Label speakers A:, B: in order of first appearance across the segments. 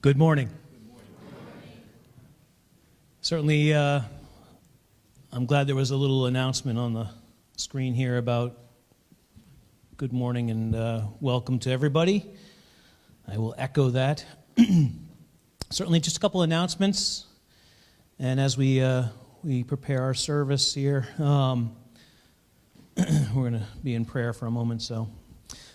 A: Good morning. Certainly, I'm glad there was a little announcement on the screen here about good morning and welcome to everybody. I will echo that. Certainly, just a couple announcements, and as we prepare our service here, we're going to be in prayer for a moment.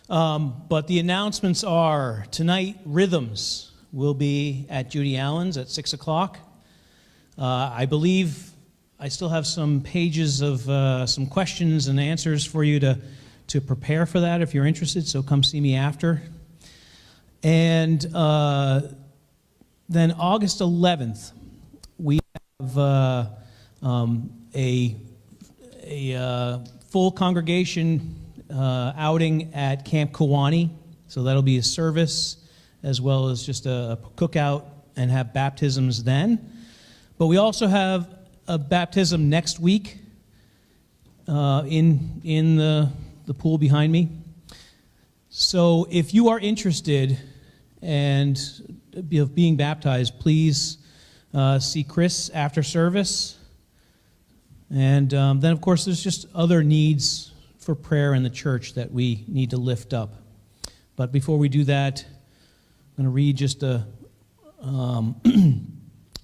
A: But the announcements are tonight: Rhythms will be at Judy Allen's at 6 o'clock. I believe I still have some pages of some questions and answers for you to prepare for that if you're interested, so come see me after. And then August 11th, we have a full congregation outing at Camp Kiwani, so that'll be a service as well as just a cookout and have baptisms then. But we also have a baptism next week in the pool behind me. So if you are interested and of being baptized, please see Chris after service. And then, of course, there's just other needs for prayer in the church that we need to lift up. But before we do that, I'm going to read just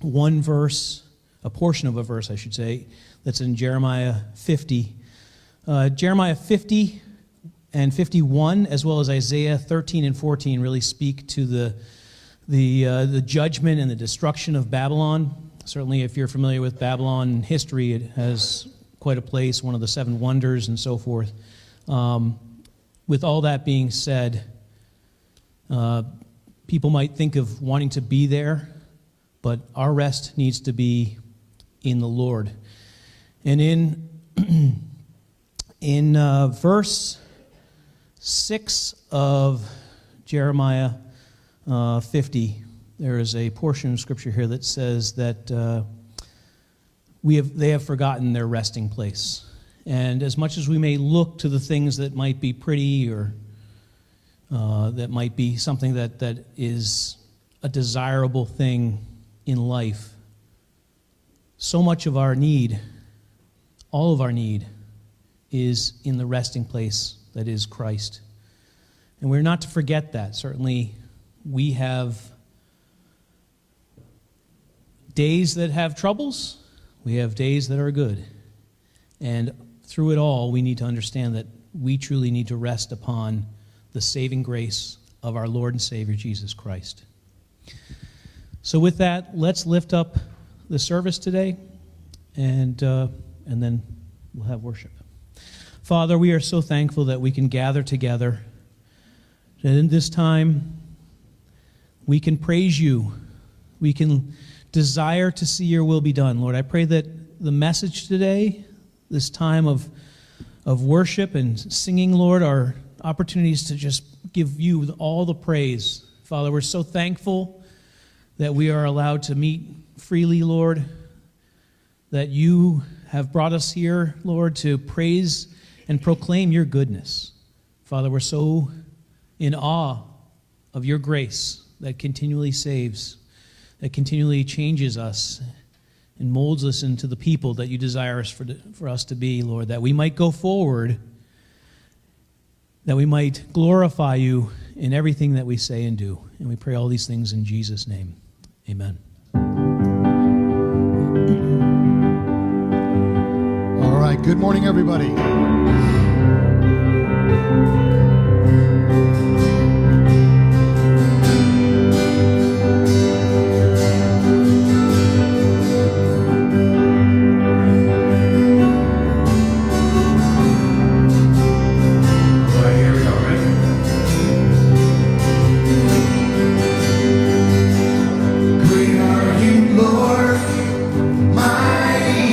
A: one verse, a portion of a verse, I should say, that's in Jeremiah 50. Jeremiah 50 and 51, as well as Isaiah 13 and 14, really speak to the judgment and the destruction of Babylon. Certainly, if you're familiar with Babylon history, it has quite a place, one of the seven wonders and so forth. With all that being said, people might think of wanting to be there, but our rest needs to be in the Lord. And in verse 6 of Jeremiah 50, there is a portion of Scripture here that says that they have forgotten their resting place. And as much as we may look to the things that might be pretty or that might be something that is a desirable thing in life, so much of our need, all of our need, is in the resting place that is Christ. And we're not to forget that. Certainly, we have days that have troubles. We have days that are good. And through it all, we need to understand that we truly need to rest upon the saving grace of our Lord and Savior, Jesus Christ. So with that, let's lift up the service today, and then we'll have worship. Father, we are so thankful that we can gather together, that in this time we can praise you. We can desire to see your will be done. Lord, I pray that the message today, this time of worship and singing, Lord, are opportunities to just give you all the praise. Father, we're so thankful that we are allowed to meet freely, Lord, that you have brought us here, Lord, to praise and proclaim your goodness. Father, we're so in awe of your grace that continually saves, that continually changes us and molds us into the people that you desire us for us to be, Lord, that we might go forward, that we might glorify you in everything that we say and do. And we pray all these things in Jesus' name. Amen.
B: All right, good morning, everybody.
C: Great are you, Lord, mighty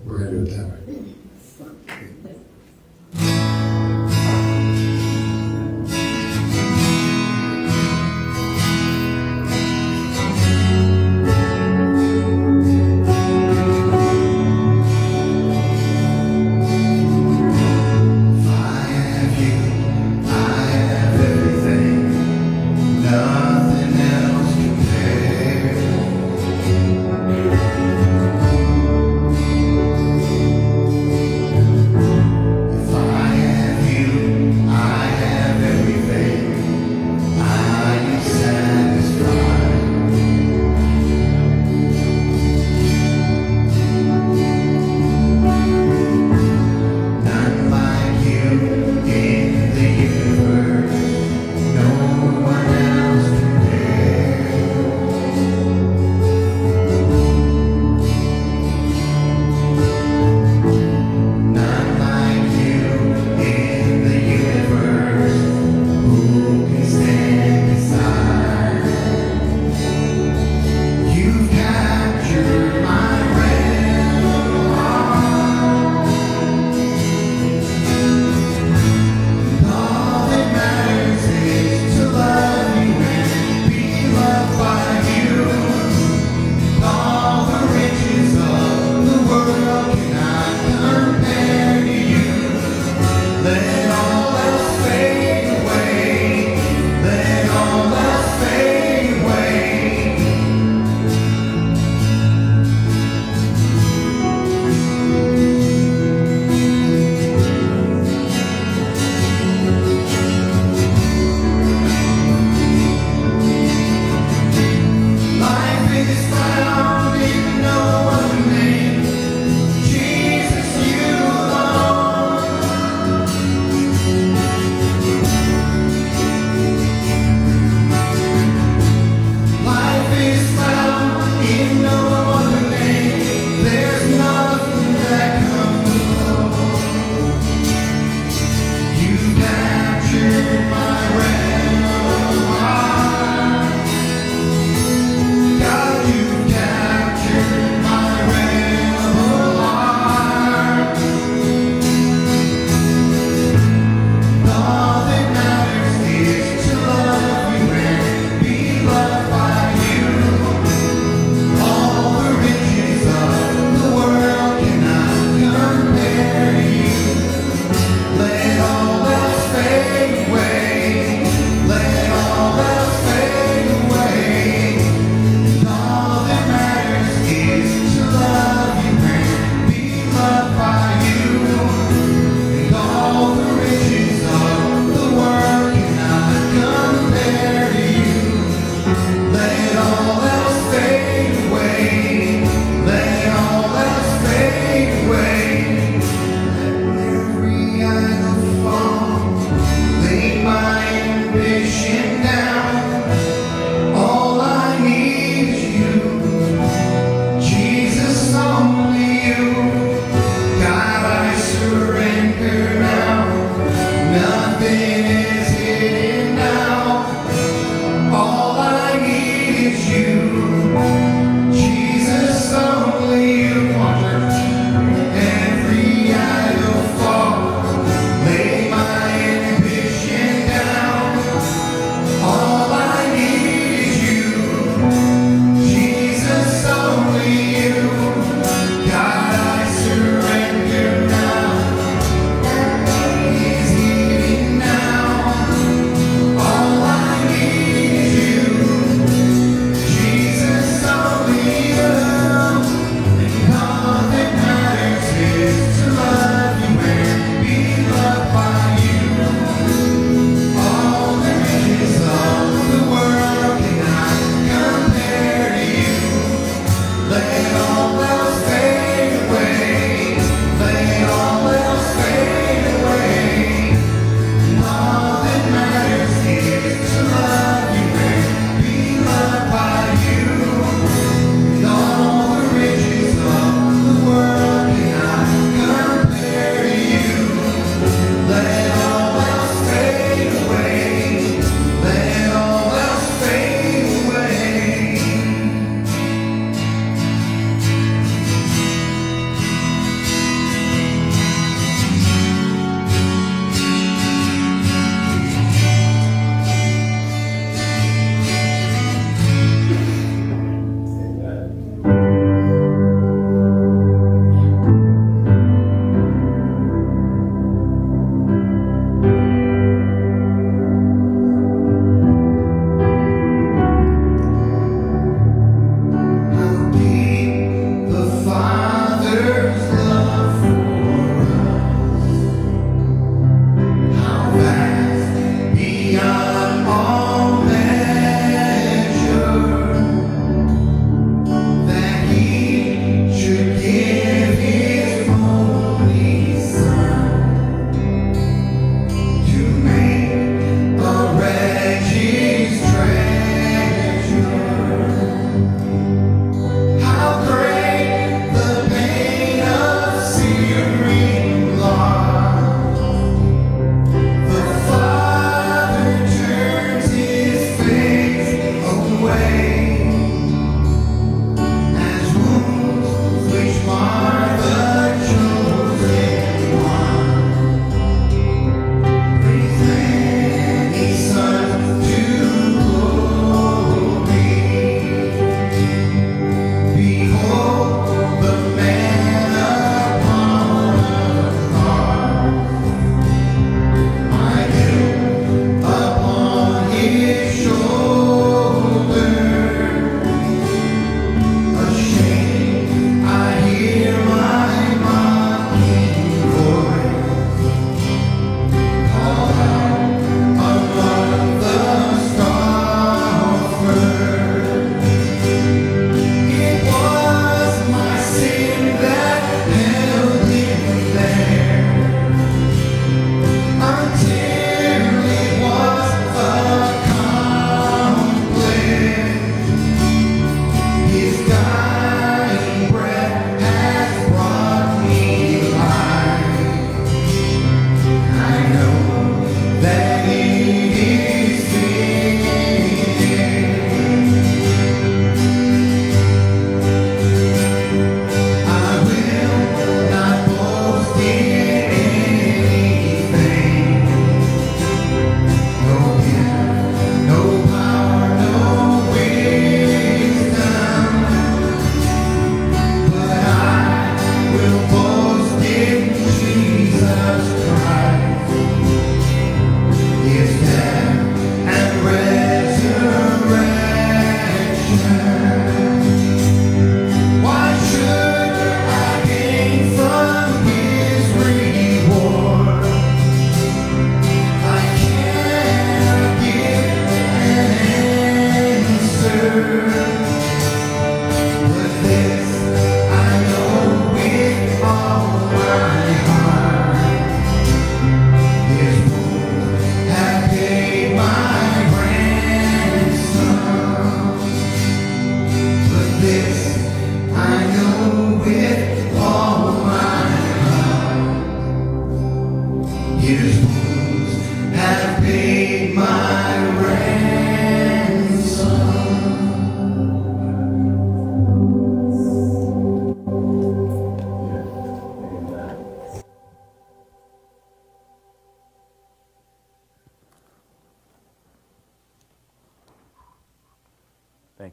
B: We're going to do it that way.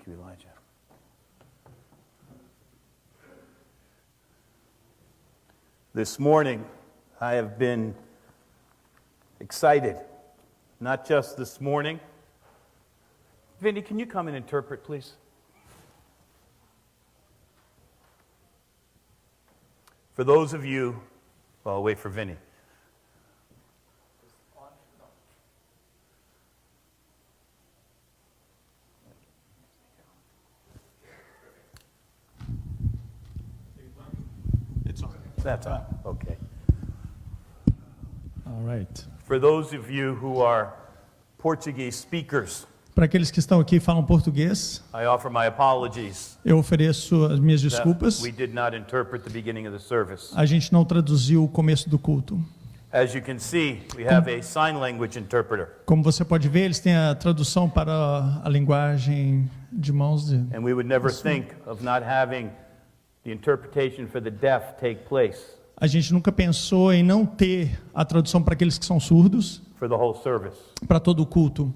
C: Thank you, Elijah. This morning, I have been excited. Not just this morning. Vinny, can you come and interpret, please? For those of you, well, I'll wait for Vinny.
B: It's on.
C: That's on. Okay.
D: All right.
C: For those of you who are Portuguese speakers,
D: Para aqueles que estão aqui e falam português,
C: I offer my apologies
D: eu ofereço as minhas
C: that
D: desculpas.
C: we did not interpret the beginning of the service.
D: A gente não traduziu o começo do culto.
C: As you can see, we have a sign language interpreter,
D: Como você pode ver, eles têm a tradução para a linguagem de mãos.
C: and we would never think of not having the interpretation for the deaf take place
D: A gente nunca pensou em não ter a tradução para aqueles que são surdos
C: for the whole service.
D: para todo o culto.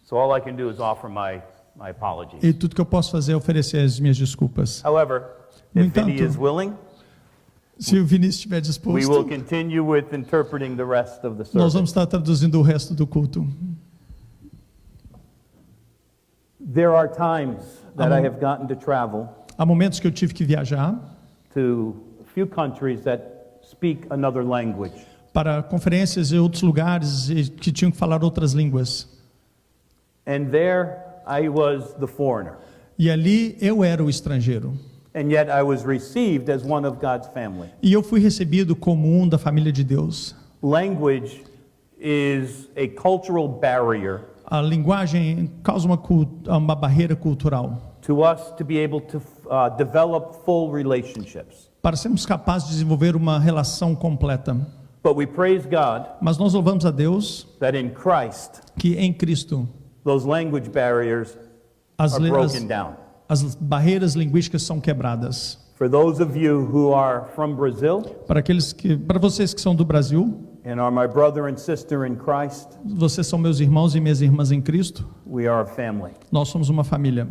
C: So all I can do is offer my apologies.
D: E tudo que eu posso fazer é oferecer as minhas desculpas.
C: However,
D: No
C: if Vinny
D: entanto,
C: is willing,
D: Se o Vinícius estiver
C: we
D: disposto,
C: will continue with interpreting the rest of the
D: nós
C: service.
D: vamos estar traduzindo o resto do culto.
C: There are times that I have gotten to travel
D: Há momentos que eu tive que viajar
C: to a few countries that speak another language.
D: para conferências em outros lugares que tinham que falar outras línguas.
C: And there I was the foreigner.
D: E ali eu era o estrangeiro.
C: And yet I was received as one of God's family.
D: E eu fui recebido como um da família de Deus.
C: Language is a cultural barrier
D: A linguagem causa uma barreira cultural.
C: to us to be able to develop full relationships.
D: Para sermos capazes de desenvolver uma relação completa.
C: But we praise God
D: Mas nós louvamos a Deus
C: that in Christ,
D: que em Cristo
C: those language barriers
D: as,
C: are
D: le-
C: broken down.
D: as barreiras linguísticas são quebradas.
C: For those of you who are from Brazil
D: Para vocês que são do Brasil,
C: and are my brother and sister in Christ,
D: vocês são meus irmãos e minhas irmãs em Cristo,
C: we are a family.
D: nós somos uma família.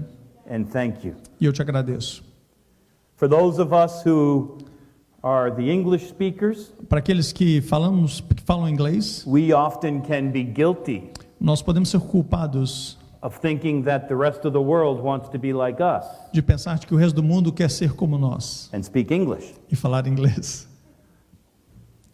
C: And thank you.
D: E eu te agradeço.
C: For those of us who are the English speakers,
D: Para aqueles que falam inglês,
C: we often can be guilty
D: nós podemos ser culpados
C: of thinking that the rest of the world wants to be like us
D: de pensar que o resto do mundo quer ser como nós
C: and speak English.
D: e falar inglês.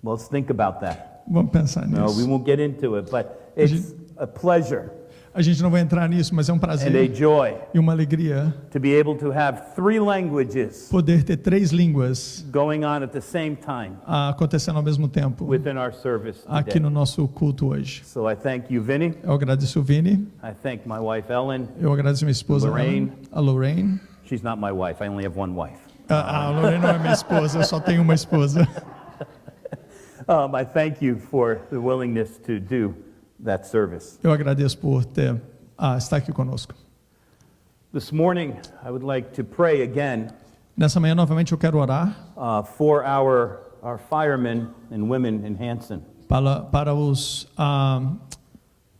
C: Well, let's think about that.
D: Vamos pensar
C: No, we
D: nisso.
C: won't get into it, but it's a pleasure
D: A gente não vai entrar nisso, mas é um
C: and a
D: prazer
C: joy
D: e uma alegria
C: to be able to have three languages
D: poder ter 3 línguas
C: going on at the same time
D: acontecendo ao mesmo tempo
C: within our service
D: aqui
C: today.
D: no nosso culto hoje.
C: So I thank you, Vinny.
D: Eu agradeço o Vini,
C: I thank my wife, Ellen.
D: eu agradeço minha esposa
C: Lorraine.
D: Ellen, a Lorraine.
C: She's not my wife. I only have one wife.
D: A Lorraine não é minha esposa, eu só tenho uma esposa.
C: I thank you for the willingness to do that service.
D: Eu agradeço por estar aqui conosco.
C: This morning, I would like to pray again
D: Nessa manhã, novamente, eu quero orar
C: for our firemen and women in Hanson.
D: para os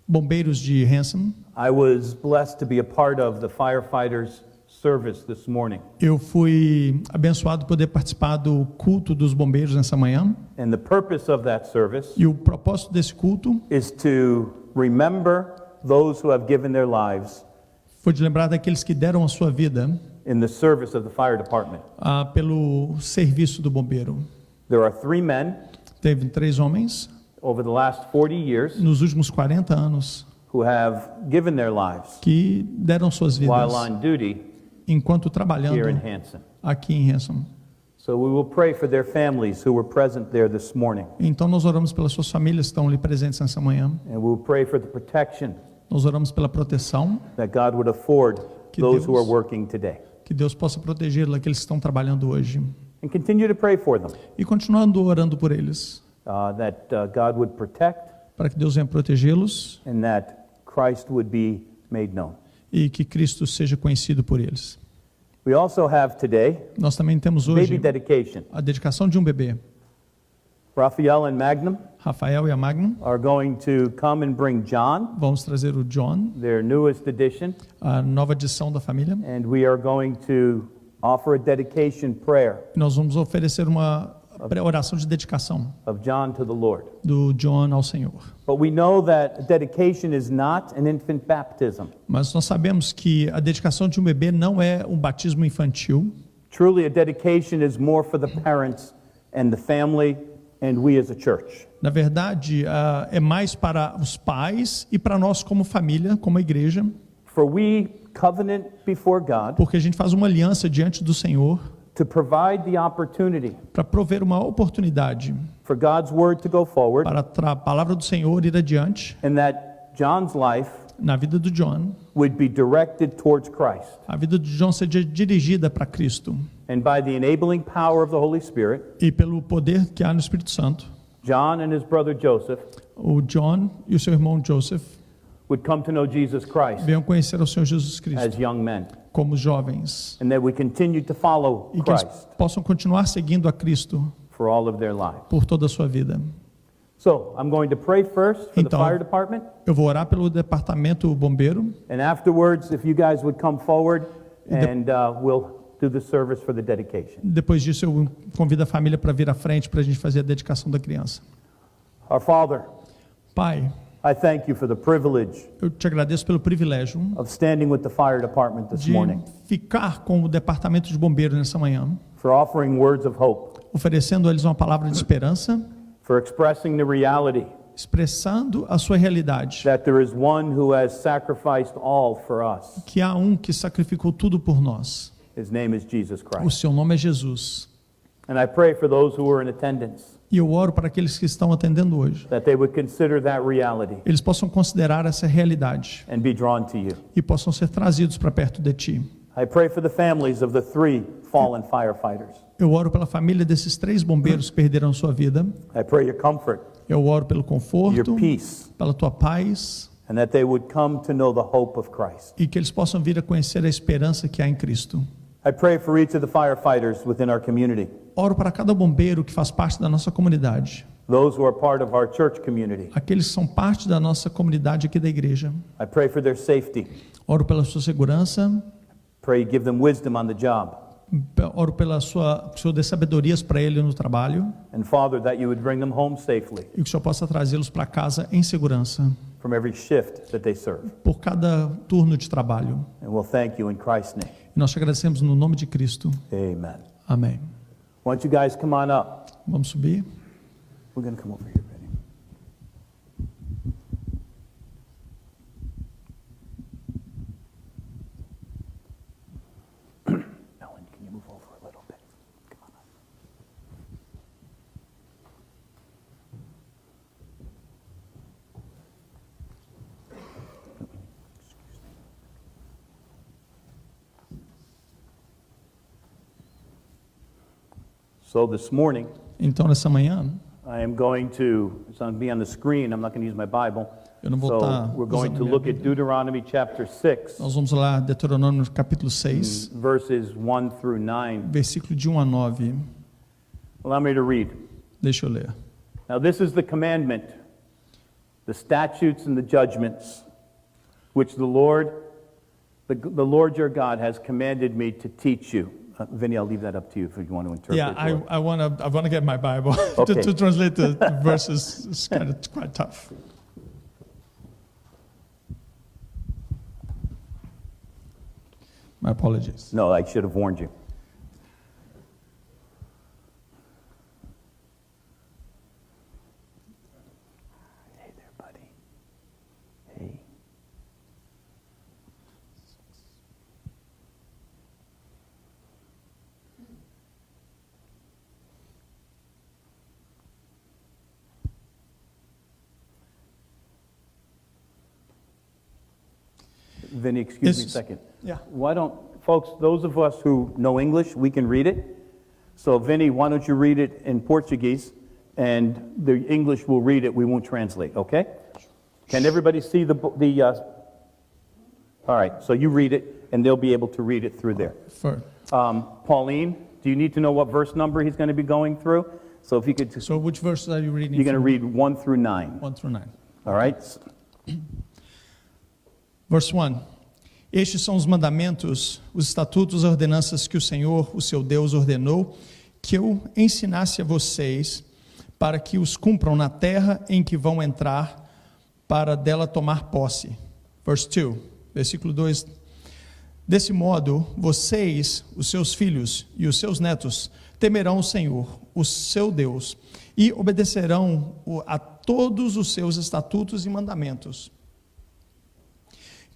D: bombeiros de Hanson.
C: I was blessed to be a part of the firefighters service this morning.
D: Eu fui abençoado por poder participar do culto dos bombeiros nessa manhã.
C: And the purpose of that service
D: E o propósito desse culto
C: is to remember those who have given their lives
D: foi de lembrar daqueles que deram a sua vida
C: in the service of the fire department.
D: pelo serviço do bombeiro.
C: There are 3 men
D: Teve 3 homens
C: over the last 40 years
D: nos últimos 40 anos
C: who have given their lives
D: que deram suas vidas
C: while on duty
D: enquanto trabalhando
C: here in Hanson.
D: aqui em Hanson.
C: So we will pray for their families who were present there this morning.
D: Então nós oramos pelas suas famílias que estão ali presentes nessa manhã.
C: And we will pray for the protection
D: Nós oramos pela proteção,
C: that God would afford
D: Que
C: those who are
D: Deus-
C: working today.
D: que Deus possa proteger aqueles que estão trabalhando hoje.
C: And continue to pray for them,
D: E continuando orando por eles,
C: that God would protect
D: para que Deus venha protegê-los
C: and that Christ would be made known.
D: e que Cristo seja conhecido por eles.
C: We also have today
D: Nós também temos
C: baby
D: hoje
C: dedication.
D: a dedicação de um bebê.
C: Raphael and Magnum
D: Rafael e a Magnum
C: are going to come and bring John,
D: vamos trazer o John,
C: their newest edition,
D: a nova edição da família.
C: and we are going to offer a dedication prayer
D: Nós vamos oferecer uma oração de dedicação
C: of John to the Lord.
D: do John ao Senhor.
C: But we know that dedication is not an infant baptism.
D: Mas nós sabemos que a dedicação de um bebê não é um batismo infantil.
C: Truly, a dedication is more for the parents and the family and we as a church.
D: Na verdade, é mais para os pais e para nós como família, como igreja,
C: For we covenant before God
D: porque a gente faz uma aliança diante do Senhor
C: to provide the opportunity
D: para prover uma oportunidade
C: for God's word to go forward
D: para a palavra do Senhor ir adiante
C: and that John's life
D: na vida do John,
C: would be directed towards Christ.
D: a vida do John seja dirigida para Cristo.
C: And by the enabling power of the Holy Spirit,
D: E pelo poder que há no Espírito Santo,
C: John and his brother Joseph
D: o John e o seu irmão Joseph
C: would come to know Jesus Christ
D: venham conhecer ao Senhor Jesus Cristo
C: as young men,
D: como jovens
C: and that we continue to follow
D: e que eles
C: Christ
D: possam continuar seguindo a Cristo
C: for all of their lives.
D: por toda a sua vida.
C: So, I'm going to pray first for the
D: Então,
C: fire department,
D: eu vou orar pelo departamento bombeiro
C: and afterwards, if you guys would come forward, and we'll do the service for the dedication.
D: depois disso eu convido a família para vir à frente para a gente fazer a dedicação da criança.
C: Our Father,
D: Pai,
C: I thank you for the privilege
D: eu te agradeço pelo privilégio
C: of standing with the fire department this
D: de
C: morning,
D: ficar com o departamento de bombeiro nessa manhã,
C: for offering words of hope,
D: oferecendo a eles uma palavra de esperança,
C: for expressing the reality
D: expressando a sua realidade,
C: that there is one who has sacrificed all for us.
D: que há um que sacrificou tudo por nós.
C: His name is Jesus
D: O
C: Christ.
D: seu nome é Jesus.
C: And I pray for those who are in attendance
D: E eu oro para aqueles que estão atendendo hoje.
C: that they would consider that reality
D: Eles possam considerar essa realidade
C: and be drawn to you.
D: e possam ser trazidos para perto de ti.
C: I pray for the families of the 3 fallen firefighters.
D: Eu oro pela família desses 3 bombeiros que perderam sua vida.
C: I pray your comfort,
D: Eu oro pelo
C: your
D: conforto,
C: peace,
D: pela tua paz
C: and that they would come to know the hope of Christ.
D: e que eles possam vir a conhecer a esperança que há em Cristo.
C: I pray for each of the firefighters within our community,
D: Oro para cada bombeiro que faz parte da nossa comunidade,
C: those who are part of our church community.
D: aqueles que são parte da nossa comunidade aqui da igreja.
C: I pray for their safety.
D: Oro pela sua segurança,
C: Pray you give them wisdom on the job.
D: oro pela sua, que o Senhor dê sabedorias para ele no trabalho
C: And Father, that you would bring them home safely
D: e que o Senhor possa trazê-los para casa em segurança
C: from every shift that they serve.
D: por cada turno de trabalho.
C: And we'll thank you in Christ's name.
D: E nós te agradecemos no nome de Cristo.
C: Amen.
D: Amém.
C: Why don't you guys come on up?
D: Vamos subir.
C: We're going to come over here, Benny. Ellen, can you move over a little bit? Come on up. So this morning,
D: Então, nessa manhã,
C: I am going to, it's going to be on the screen, I'm not going to use my Bible.
D: Eu não vou
C: So
D: estar
C: we're going
D: usando
C: to
D: minha
C: look at
D: Bíblia.
C: Deuteronomy chapter 6,
D: Nós vamos lá, Deuteronômio capítulo 6,
C: verses 1 through 9.
D: versículo de 1 a 9.
C: Allow me to read.
D: Deixa eu ler.
C: Now this is the commandment, the statutes and the judgments, which the Lord your God has commanded me to teach you. Vinny, I'll leave that up to you if you want to interpret.
D: Yeah,
C: or-
D: I wanna get my Bible
C: Okay.
D: to translate the verses. It's kind of quite tough. My apologies.
C: No, I should have warned you. Hey there, buddy. Hey. Vinny, excuse me a
D: Yes.
C: second.
D: Yeah.
C: Why don't, folks, those of us who know English, we can read it. So Vinny, why don't you read it in Portuguese, and the English will read it, we won't translate, okay? Can everybody see all right, so you read it, and they'll be able to read it through there.
D: For,
C: Pauline, do you need to know what verse number he's going to be going through? So if you could,
D: So which verses are you reading?
C: you're going to
D: from?
C: read 1 through 9.
D: 1 through 9.
C: All right?
D: Verse 1. Estes são os mandamentos, os estatutos, as ordenanças que o Senhor, o seu Deus, ordenou que eu ensinasse a vocês, para que os cumpram na terra em que vão entrar, para dela tomar posse. Verse 2, versículo 2. Desse modo, vocês, os seus filhos e os seus netos, temerão o Senhor, o seu Deus, e obedecerão a todos os seus estatutos e mandamentos,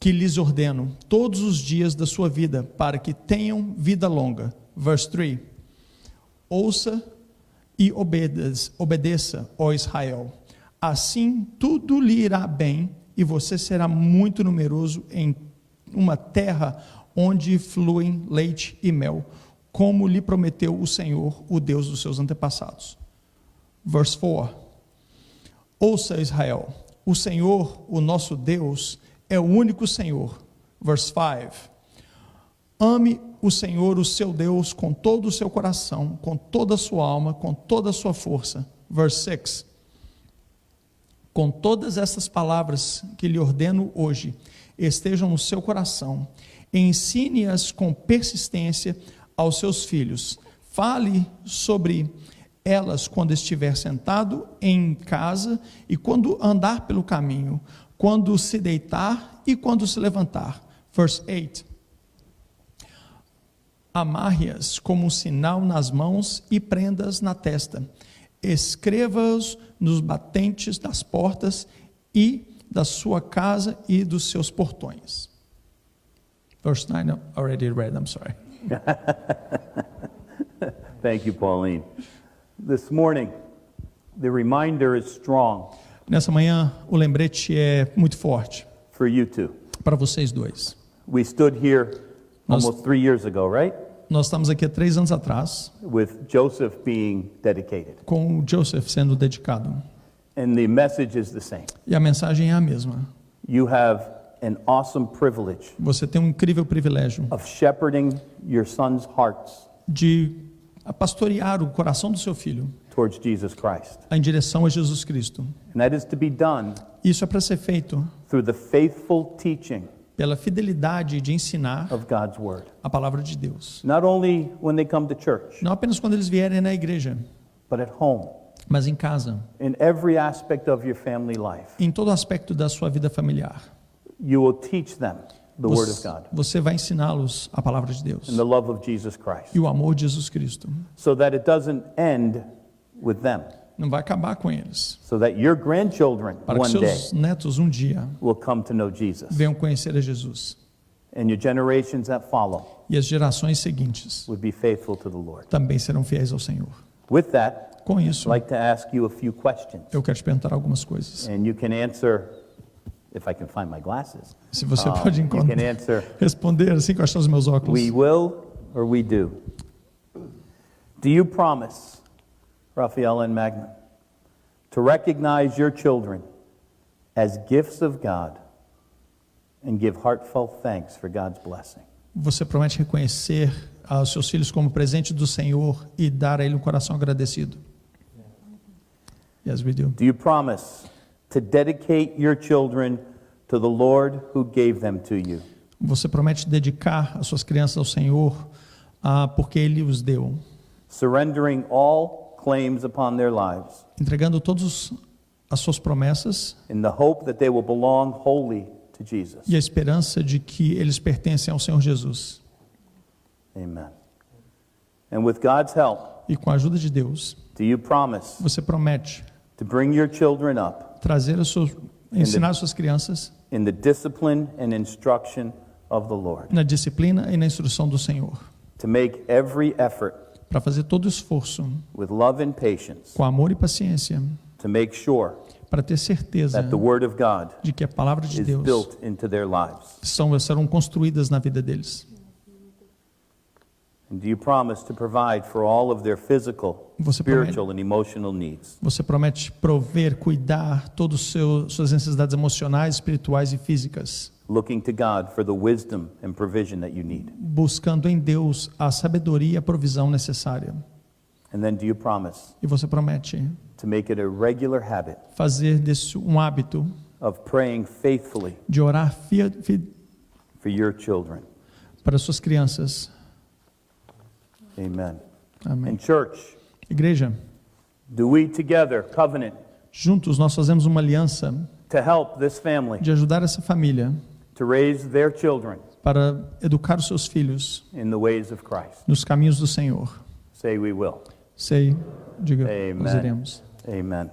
D: que lhes ordeno todos os dias da sua vida, para que tenham vida longa. Verse 3. Ouça e obedeça, ó Israel. Assim tudo lhe irá bem, e você será muito numeroso em uma terra onde fluem leite e mel, como lhe prometeu o Senhor, o Deus dos seus antepassados. Verse 4. Ouça, Israel, o Senhor, o nosso Deus, é o único Senhor. Verse 5. Ame o Senhor, o seu Deus, com todo o seu coração, com toda a sua alma, com toda a sua força. Verse 6. Com todas essas palavras que lhe ordeno hoje, estejam no seu coração, ensine-as com persistência aos seus filhos. Fale sobre elas quando estiver sentado em casa e quando andar pelo caminho, quando se deitar e quando se levantar. Verse 8. Amarre-as como um sinal nas mãos e prenda-as na testa. Escreva-as nos batentes das portas e da sua casa e dos seus portões. Verse 9, I already read, I'm sorry.
C: Thank you, Pauline. This morning, the reminder is strong
D: Nessa manhã, o lembrete é muito forte
C: for you two.
D: para vocês dois.
C: We stood here almost 3 years ago, right?
D: Nós estamos aqui há 3 anos atrás,
C: With Joseph being dedicated.
D: com o Joseph sendo dedicado.
C: And the message is the same.
D: E a mensagem é a mesma.
C: You have an awesome privilege
D: Você tem um incrível privilégio
C: of shepherding your son's hearts
D: de pastorear o coração do seu filho
C: towards Jesus Christ.
D: em direção a Jesus Cristo.
C: And that is to be done
D: Isso é para ser feito
C: through the faithful teaching
D: pela fidelidade de ensinar
C: of God's word.
D: a palavra de Deus.
C: Not only when they come to church,
D: Não apenas quando eles vierem na igreja,
C: but at home,
D: mas em casa,
C: in every aspect of your family life.
D: em todo aspecto da sua vida familiar.
C: You will teach them the word of God
D: Você vai ensiná-los a palavra de Deus
C: and the love of Jesus Christ,
D: e o amor de Jesus Cristo.
C: so that it doesn't end with them,
D: Não vai acabar com eles,
C: so that your grandchildren
D: para que
C: one day
D: seus netos um dia
C: will come to know Jesus,
D: venham conhecer a Jesus
C: and your generations that follow
D: e as gerações seguintes
C: would be faithful to the Lord.
D: também serão fiéis ao Senhor.
C: With that,
D: Com
C: I'd
D: isso,
C: like to ask you a few questions,
D: eu quero te perguntar algumas coisas.
C: and you can answer if I can find my glasses.
D: Se você pode
C: You can
D: encontrar,
C: answer
D: responder assim que eu achar os meus óculos.
C: we will or we do. Do you promise, Raphael and Magna, to recognize your children as gifts of God and give heartfelt thanks for God's blessing?
D: Você promete reconhecer aos seus filhos como presente do Senhor e dar a ele um coração agradecido? Yes, we do.
C: Do you promise to dedicate your children to the Lord who gave them to you?
D: Você promete dedicar as suas crianças ao Senhor porque Ele os deu,
C: Surrendering all claims upon their lives
D: entregando todas as suas promessas
C: in the hope that they will belong wholly to Jesus.
D: e a esperança de que eles pertencem ao Senhor Jesus.
C: Amen. And with God's help,
D: E com a ajuda de Deus,
C: do you promise
D: você promete
C: to bring your children up
D: trazer ensinar as suas crianças
C: in the discipline and instruction of the Lord,
D: na disciplina e na instrução do Senhor,
C: to make every effort
D: para fazer todo o esforço
C: with love and patience
D: com amor e paciência,
C: to make sure
D: para ter certeza
C: that the Word of God
D: de que a palavra de
C: is
D: Deus
C: built into their lives?
D: serão construídas na vida deles.
C: And do you promise to provide for all of their physical,
D: Você
C: spiritual, and emotional needs?
D: Você promete prover, cuidar todas suas necessidades emocionais, espirituais e físicas,
C: Looking to God for the wisdom and provision that you need.
D: buscando em Deus a sabedoria e a provisão necessária.
C: And then do you promise
D: E você promete
C: to make it a regular habit
D: fazer desse um hábito
C: of praying faithfully
D: de orar
C: for your children?
D: para suas crianças.
C: Amen.
D: Amém.
C: And church,
D: Igreja,
C: do we together covenant
D: juntos nós fazemos uma aliança
C: to help this family
D: de ajudar essa família
C: to raise their children
D: para educar os seus filhos
C: in the ways of Christ?
D: nos caminhos do Senhor.
C: Say we will.
D: Sei, diga,
C: Amen.
D: nós iremos.
C: Amen.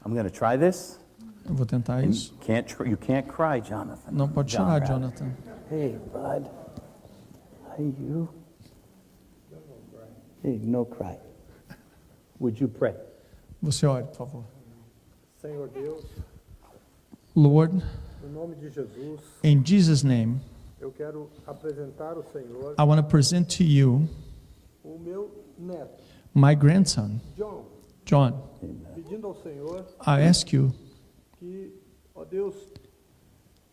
C: I'm going to try this.
D: Eu vou tentar isso.
C: You can't cry, Jonathan.
D: Não pode
C: John
D: chorar,
C: Rabbit.
D: Jonathan.
C: Hey, bud. Hey, you. Hey, no cry. Would you pray?
D: Você ore, por favor.
E: Senhor Deus,
D: Lord,
E: no nome de Jesus,
D: in Jesus' name,
E: eu quero apresentar ao Senhor
D: I want to present to you
E: o meu neto,
D: my grandson,
E: John,
D: John.
E: pedindo ao Senhor
D: I ask you,
E: que, ó Deus,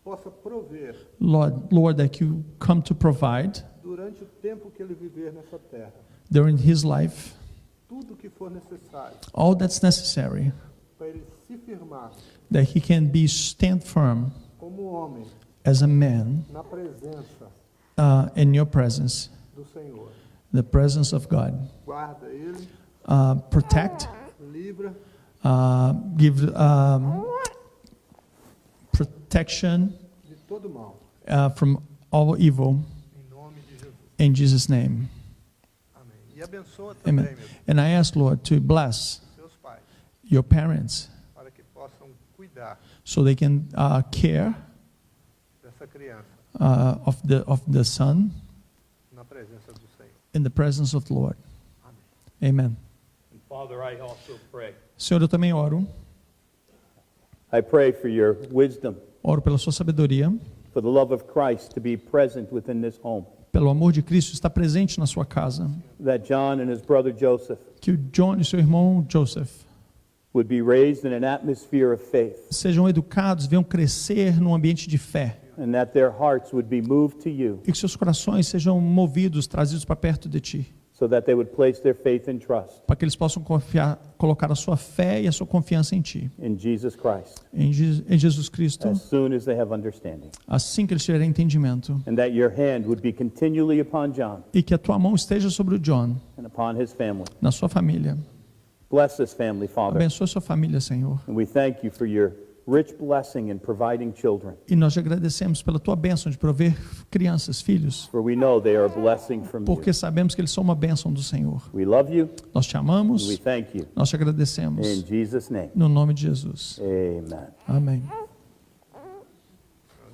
E: possa prover
D: Lord, that you come to provide
E: durante o tempo que ele viver nessa terra
D: during his life
E: tudo que for necessário
D: all that's necessary,
E: para ele se firmar
D: that he can stand firm
E: como homem
D: as a man
E: na presença
D: in your presence,
E: do Senhor.
D: the presence of God.
E: Guarda ele,
D: Protect,
E: livra
D: give protection
E: de todo mal.
D: from all evil
E: Em nome de Jesus.
D: in Jesus' name.
E: Amém. E abençoa também,
D: Amen.
E: meu Deus,
D: And I ask, Lord, to bless
E: seus pais,
D: your parents
E: para que possam cuidar
D: so they can care
E: dessa criança
D: of the son
E: na presença do Senhor.
D: in the presence of the Lord. Amen.
C: And Father, I also pray.
D: Senhor, eu também oro.
C: I pray for your wisdom,
D: Oro pela sua sabedoria,
C: for the love of Christ to be present within this home.
D: pelo amor de Cristo estar presente na sua casa.
C: That John and his brother Joseph
D: Que o John e seu irmão Joseph
C: would be raised in an atmosphere of faith,
D: sejam educados, venham crescer num ambiente de fé.
C: and that their hearts would be moved to you,
D: E que seus corações sejam movidos, trazidos para perto de Ti.
C: so that they would place their faith and trust
D: Para que eles possam colocar a sua fé e a sua confiança em Ti.
C: in Jesus Christ
D: Em Jesus Cristo,
C: as soon as they have understanding.
D: assim que eles tiverem entendimento.
C: And that your hand would be continually upon John
D: E que a Tua mão esteja sobre o John,
C: and upon his family.
D: na sua família.
C: Bless this family, Father.
D: Abençoe sua família, Senhor.
C: And we thank you for your rich blessing in providing children.
D: E nós te agradecemos pela Tua bênção de prover crianças, filhos.
C: For we know they are a blessing from
D: Porque
C: you.
D: sabemos que eles são uma bênção do Senhor.
C: We love you
D: Nós te
C: and
D: amamos,
C: we thank you.
D: nós te agradecemos.
C: In Jesus' name,
D: No nome de Jesus.
C: amen.
D: Amém.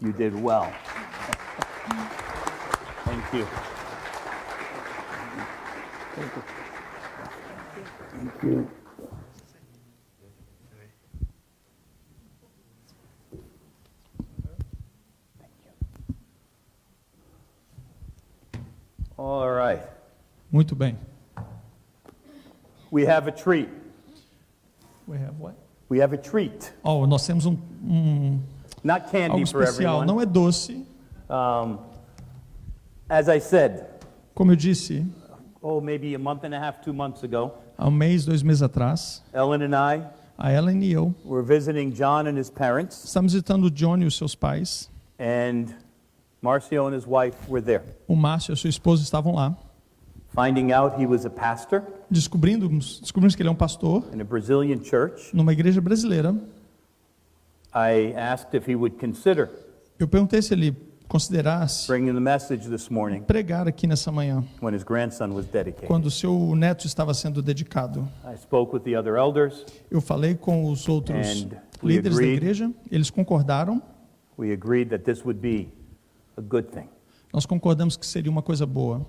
C: You did well. Thank you. Thank you. All right.
D: Muito bem.
C: We have a treat.
D: We have what?
C: We have a treat.
D: Oh, nós temos
C: Not candy
D: algo
C: for
D: especial.
C: everyone.
D: Não é doce.
C: As I said,
D: Como eu disse,
C: maybe a month and a half, 2 months ago,
D: há 1 mês, 2 meses atrás,
C: Ellen and I
D: a Ellen e eu
C: were visiting John and his parents,
D: estamos visitando o John e os seus pais.
C: and Marcio and his wife were there.
D: O Márcio e a sua esposa estavam lá,
C: Finding out he was a pastor
D: descobrimos que ele é um pastor
C: in a Brazilian church,
D: numa igreja brasileira.
C: I asked if he would consider
D: Eu perguntei se ele considerasse
C: bringing the message this morning
D: pregar aqui nessa manhã,
C: when his grandson was dedicated.
D: quando o seu neto estava sendo dedicado.
C: I spoke with the other elders.
D: Eu falei com os outros
C: And we
D: líderes da
C: agreed.
D: igreja, eles concordaram.
C: We agreed that this would be a good thing.
D: Nós concordamos que seria uma coisa boa.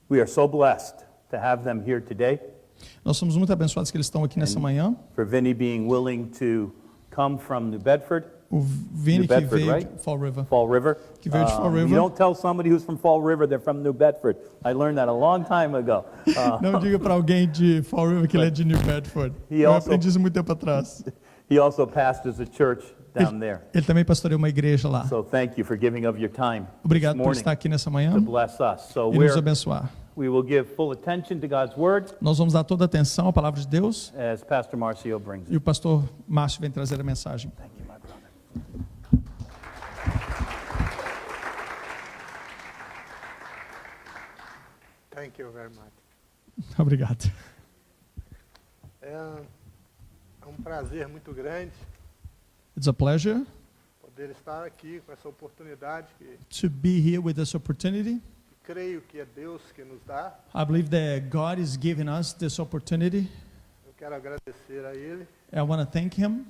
C: We are so blessed to have them here today,
D: Nós somos muito abençoados que eles estão aqui nessa manhã.
C: for Vinny being willing to come from New Bedford,
D: O Vini
C: New
D: que
C: Bedford,
D: veio
C: right?
D: de Fall River.
C: Fall River.
D: Que veio de Fall River.
C: You don't tell somebody who's from Fall River they're from New Bedford. I learned that a long time ago.
D: Não diga para alguém de Fall River que ele é de New Bedford.
C: He
D: Eu
C: also-
D: aprendi isso muito tempo atrás.
C: He also pastors a church down there.
D: Ele também pastoreia uma igreja lá.
C: So thank you for giving of your time
D: Obrigado
C: this
D: por
C: morning
D: estar aqui nessa manhã
C: to bless us. So
D: e nos
C: we're
D: abençoar.
C: we will give full attention to God's word
D: Nós vamos dar toda a atenção à palavra de Deus
C: as Pastor Marcio brings
D: e
C: it.
D: o pastor Márcio vem trazer a mensagem.
C: Thank you, my brother.
E: Thank you very much.
D: Obrigado.
E: É um prazer muito grande
D: It's a pleasure
E: poder estar aqui com essa oportunidade que
D: to be here with this opportunity.
E: creio que é Deus que nos dá.
D: I believe that God is giving us this opportunity.
E: Eu quero agradecer a Ele,
D: I want to thank Him,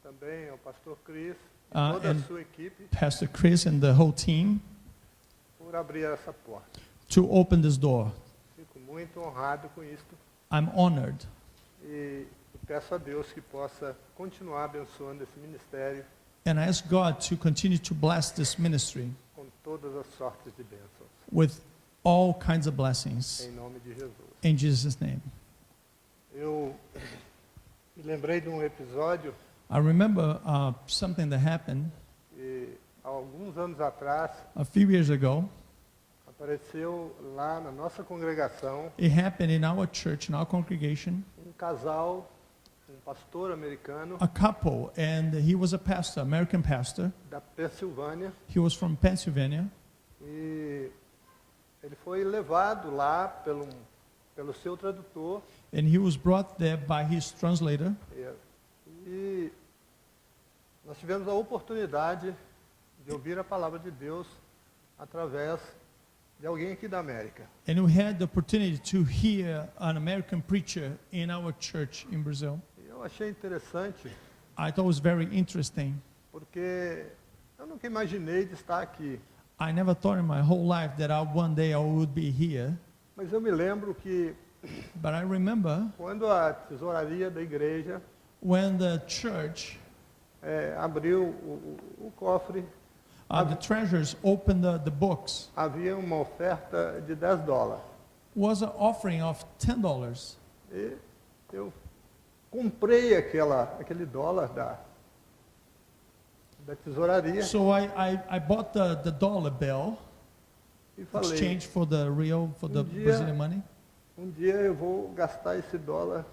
E: também ao pastor Chris, e
D: Ah,
E: toda a
D: and-
E: sua equipe,
D: Pastor Chris, and the whole team
E: por abrir essa porta.
D: to open this door.
E: Fico muito honrado com isto
D: I'm honored,
E: e eu peço a Deus que possa continuar abençoando esse ministério
D: and I ask God to continue to bless this ministry
E: com todas as sortes de bênçãos.
D: with all kinds of blessings.
E: Em nome de Jesus.
D: In Jesus' name.
E: Eu me lembrei de um episódio
D: I remember something that happened
E: que, há alguns anos atrás,
D: a few years ago.
E: apareceu lá na nossa congregação
D: It happened in our church, in our congregation.
E: um casal, um pastor americano
D: A couple, and he was a pastor, American pastor.
E: da Pensilvânia,
D: He was from Pennsylvania.
E: e ele foi levado lá pelo seu tradutor
D: And he was brought there by his translator.
E: e nós tivemos a oportunidade de ouvir a palavra de Deus através de alguém aqui da América.
D: And we had the opportunity to hear an American preacher in our church in Brazil.
E: E eu achei interessante
D: I thought it was very interesting.
E: porque eu nunca imaginei de estar aqui,
D: I never thought in my whole life that one day I would be here.
E: mas eu me lembro que
D: But I remember
E: quando a tesouraria da igreja
D: when the church,
E: abriu o cofre,
D: the treasurers opened the books,
E: havia uma oferta de $10.
D: was an offering of $10.
E: E eu comprei aquele dólar da tesouraria
D: So I bought the dollar bill,
E: e falei,
D: exchange for the real, for the
E: dia-
D: Brazilian money.
E: dia eu vou gastar esse dólar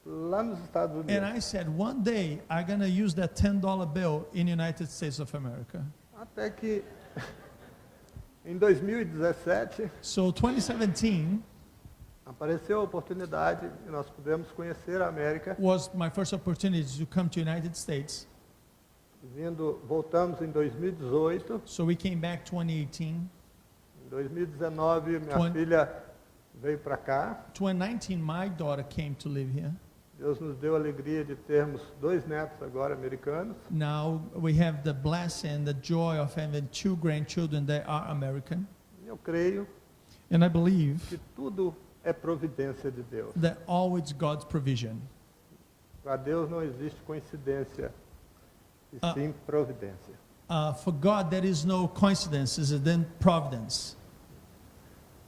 E: lá nos Estados
D: And
E: Unidos.
D: I said, one day I'm going to use that $10 bill in the United States of America.
E: Até que em 2017
D: So 2017
E: apareceu a oportunidade e nós pudemos conhecer a América.
D: was my first opportunity to come to United States.
E: Voltamos em 2018.
D: So we came back 2018.
E: Em 2019 minha
D: Twen-
E: filha veio para cá.
D: 2019 my daughter came to live here.
E: Deus nos deu a alegria de termos 2 netos agora americanos.
D: Now we have the blessing, the joy of having 2 grandchildren that are American.
E: E eu creio
D: And I believe
E: que tudo é providência de Deus.
D: that always God's provision.
E: Para Deus não existe coincidência, e
D: Ah.
E: sim providência.
D: For God, there is no coincidences and then providence.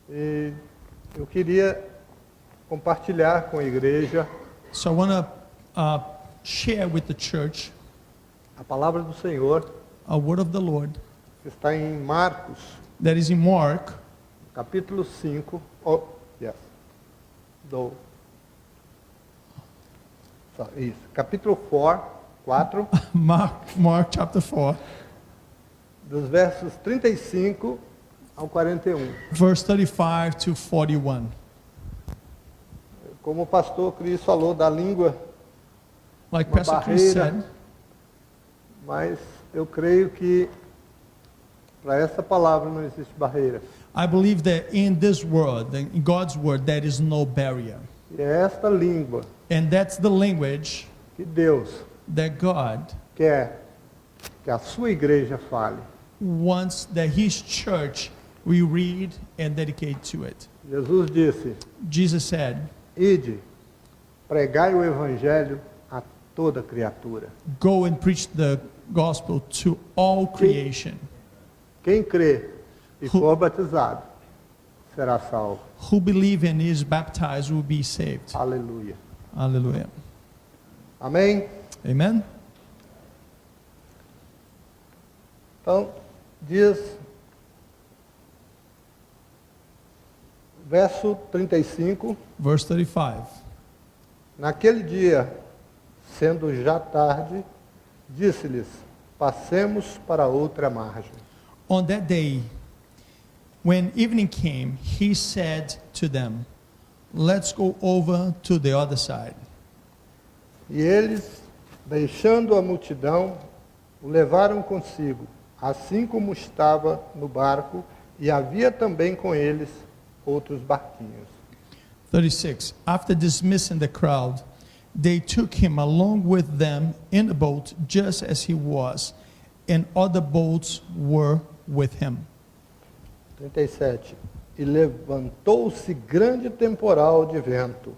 E: E eu queria compartilhar com a igreja
D: So I want to share with the church
E: a palavra do Senhor,
D: a word of the Lord
E: que está em Marcos,
D: that is in Mark,
E: capítulo 5. Isso, capítulo 4,
D: Mark chapter 4,
E: dos versos 35 ao 41.
D: verse 35 to 41.
E: Como o pastor Cris falou da língua,
D: Like
E: uma
D: Pastor Chris
E: barreira,
D: said,
E: mas eu creio que para essa palavra não existe barreira.
D: I believe that in this world, in God's word, there is no barrier.
E: E é esta língua
D: And that's the language
E: que Deus
D: that God
E: quer que a sua igreja fale.
D: wants that His church we read and dedicate to it.
E: Jesus disse:
D: Jesus said,
E: Ide, pregai o evangelho a toda criatura.
D: go and preach the gospel to all creation.
E: Quem crê e for batizado será salvo.
D: Who believe and is baptized will be saved.
E: Aleluia.
D: Hallelujah.
E: Amém?
D: Amen.
E: Então, diz Verso 35.
D: verse 35.
E: Naquele dia, sendo já tarde, disse-lhes: passemos para outra margem.
D: On that day, when evening came, he said to them, let's go over to the other side.
E: E eles, deixando a multidão, o levaram consigo, assim como estava no barco, e havia também com eles outros barquinhos.
D: 36. After dismissing the crowd, they took him along with them in the boat, just as he was, and other boats were with him.
E: 37. E levantou-se grande temporal de vento,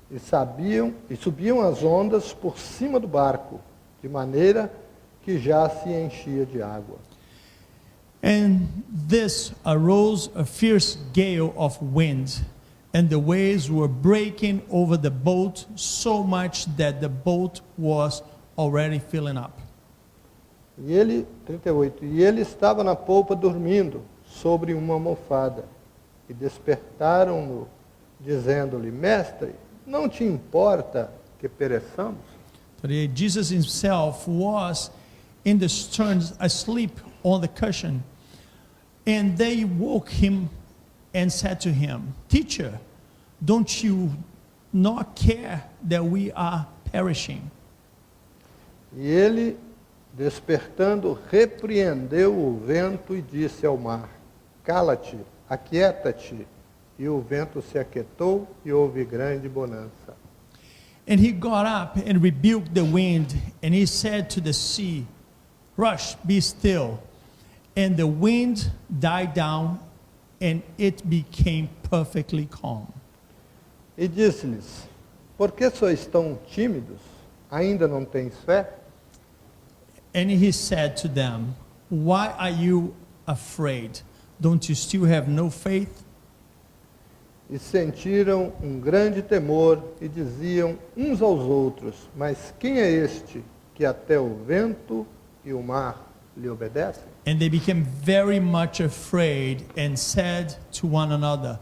E: e subiam as ondas por cima do barco, de maneira que já se enchia de água.
D: And this arose a fierce gale of wind, and the waves were breaking over the boat so much that the boat was already filling up.
E: E ele, 38, e ele estava na polpa dormindo, sobre uma almofada, e despertaram-no, dizendo-lhe: Mestre, não te importa que pereçamos?
D: 38. Jesus himself was in the stern asleep on the cushion, and they woke him and said to him, Teacher, don't you not care that we are perishing?
E: E ele, despertando, repreendeu o vento e disse ao mar: Cala-te, aquieta-te. E o vento se aquietou e houve grande bonança.
D: And he got up and rebuked the wind, and he said to the sea, Rush, be still. And the wind died down, and it became perfectly calm.
E: E disse-lhes: Por que sois tão tímidos? Ainda não tens fé?
D: And he said to them, Why are you afraid? Don't you still have no faith?
E: E sentiram um grande temor e diziam uns aos outros: Mas quem é este que até o vento e o mar lhe obedecem?
D: And they became very much afraid and said to one another,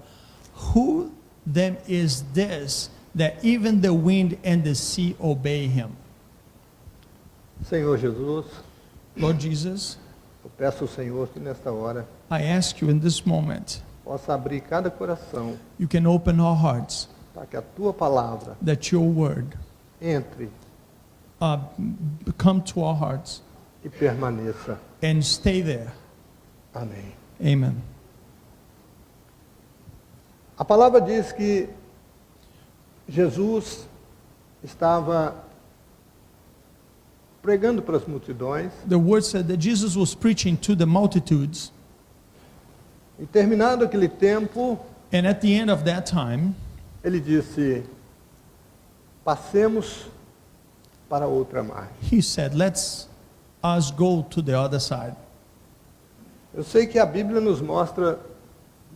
D: Who then is this that even the wind and the sea obey him?
E: Senhor Jesus,
D: Lord Jesus,
E: eu peço ao Senhor que nesta hora
D: I ask you in this moment,
E: possa abrir cada coração
D: you can open our hearts
E: para que a tua palavra
D: that your word
E: entre
D: come to our hearts
E: e permaneça.
D: and stay there.
E: Amém.
D: Amen.
E: A palavra diz que Jesus estava pregando para as multidões
D: The word said that Jesus was preaching to the multitudes,
E: e terminado aquele tempo,
D: and at the end of that time,
E: ele disse: passemos para outra margem.
D: he said, Let's us go to the other side.
E: Eu sei que a Bíblia nos mostra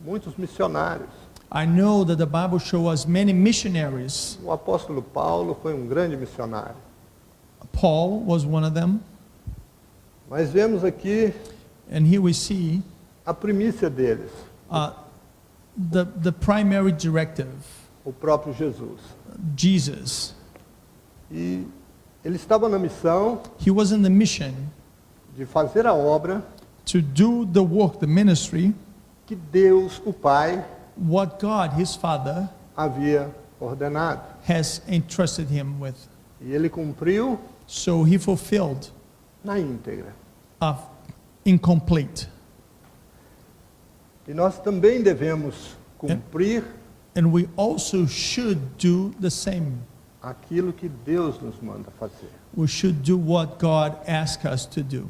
E: muitos missionários.
D: I know that the Bible shows us many missionaries.
E: O apóstolo Paulo foi um grande missionário.
D: Paul was one of them,
E: Mas vemos aqui
D: and here we see
E: a primícia deles,
D: the primary directive,
E: o próprio Jesus.
D: Jesus.
E: E ele estava na missão
D: He was in the mission
E: de fazer a obra
D: to do the work, the ministry,
E: que Deus, o Pai,
D: what God, his Father,
E: havia ordenado.
D: has entrusted him with.
E: E ele cumpriu
D: So he fulfilled
E: na íntegra.
D: incomplete.
E: E nós também devemos cumprir
D: And we also should do the same.
E: aquilo que Deus nos manda fazer,
D: We should do what God asks us to do.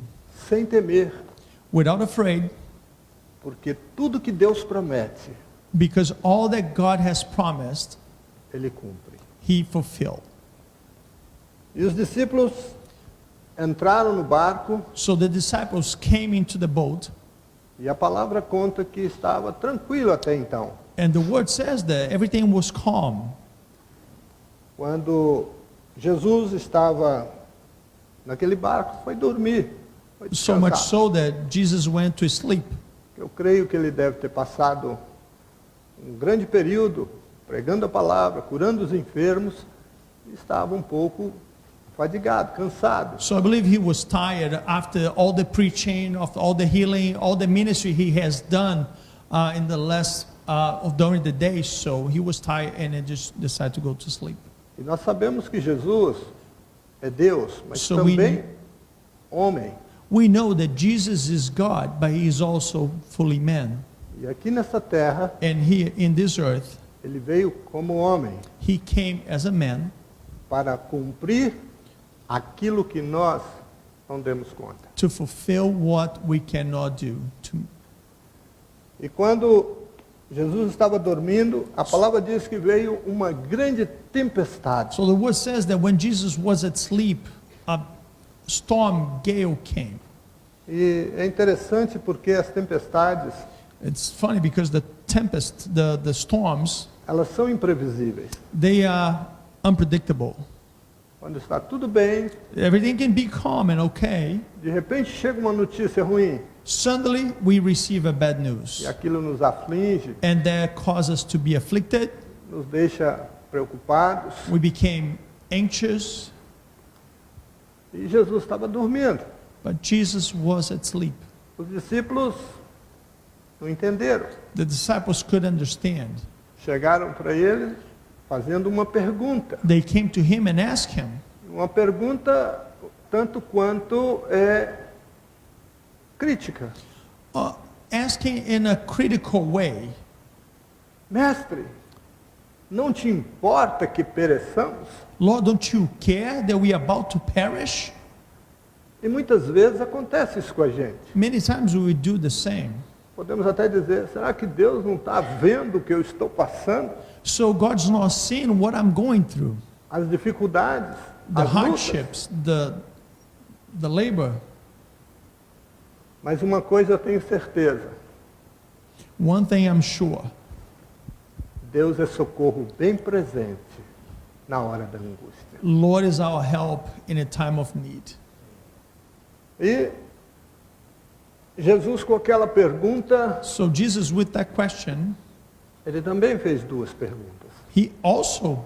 E: sem temer,
D: Without afraid,
E: porque tudo que Deus promete,
D: because all that God has promised,
E: ele cumpre.
D: he fulfilled.
E: E os discípulos entraram no barco
D: So the disciples came into the boat,
E: e a palavra conta que estava tranquilo até então.
D: and the word says that everything was calm.
E: Quando Jesus estava naquele barco, foi dormir, foi
D: So much
E: descansar.
D: so that Jesus went to sleep.
E: Eu creio que ele deve ter passado um grande período pregando a palavra, curando os enfermos, e estava um pouco fadigado, cansado.
D: So I believe he was tired after all the preaching, of all the healing, all the ministry he has done in the last during the day. So he was tired and he just decided to go to sleep.
E: E nós sabemos que Jesus é Deus, mas
D: So
E: também homem.
D: We know that Jesus is God, but he is also fully man.
E: E aqui nessa terra,
D: And here in this earth,
E: ele veio como homem
D: he came as a man
E: para cumprir aquilo que nós não demos conta.
D: to fulfill what we cannot do.
E: E quando Jesus estava dormindo, a palavra diz que veio uma grande tempestade.
D: So the word says that when Jesus was at sleep, a storm gale came.
E: E é interessante porque as tempestades,
D: It's funny because the tempest, the storms,
E: elas são imprevisíveis.
D: they are unpredictable.
E: Quando está tudo bem,
D: Everything can be calm and okay.
E: de repente chega uma notícia ruim
D: Suddenly we receive a bad
E: e
D: news.
E: aquilo nos aflige,
D: And that causes us to be afflicted.
E: nos deixa preocupados.
D: We became anxious.
E: E Jesus estava dormindo.
D: But Jesus was at sleep.
E: Os discípulos não entenderam.
D: The disciples could understand.
E: Chegaram para ele fazendo uma pergunta.
D: They came to him and asked him,
E: Uma pergunta tanto quanto crítica.
D: asking in a critical way,
E: Mestre, não te importa que pereçamos?
D: Lord, don't you care that we are about to perish?
E: E muitas vezes acontece isso com a gente.
D: Many times we do the same.
E: Podemos até dizer, será que Deus não está vendo o que eu estou passando?
D: So God's not seeing what I'm going through,
E: As dificuldades,
D: the
E: as lutas.
D: hardships, the labor.
E: Mas uma coisa eu tenho certeza,
D: One thing I'm sure,
E: Deus é socorro bem presente na hora da angústia.
D: Lord is our help in a time of need.
E: E Jesus com aquela pergunta,
D: So Jesus, with that question,
E: ele também fez duas perguntas.
D: he also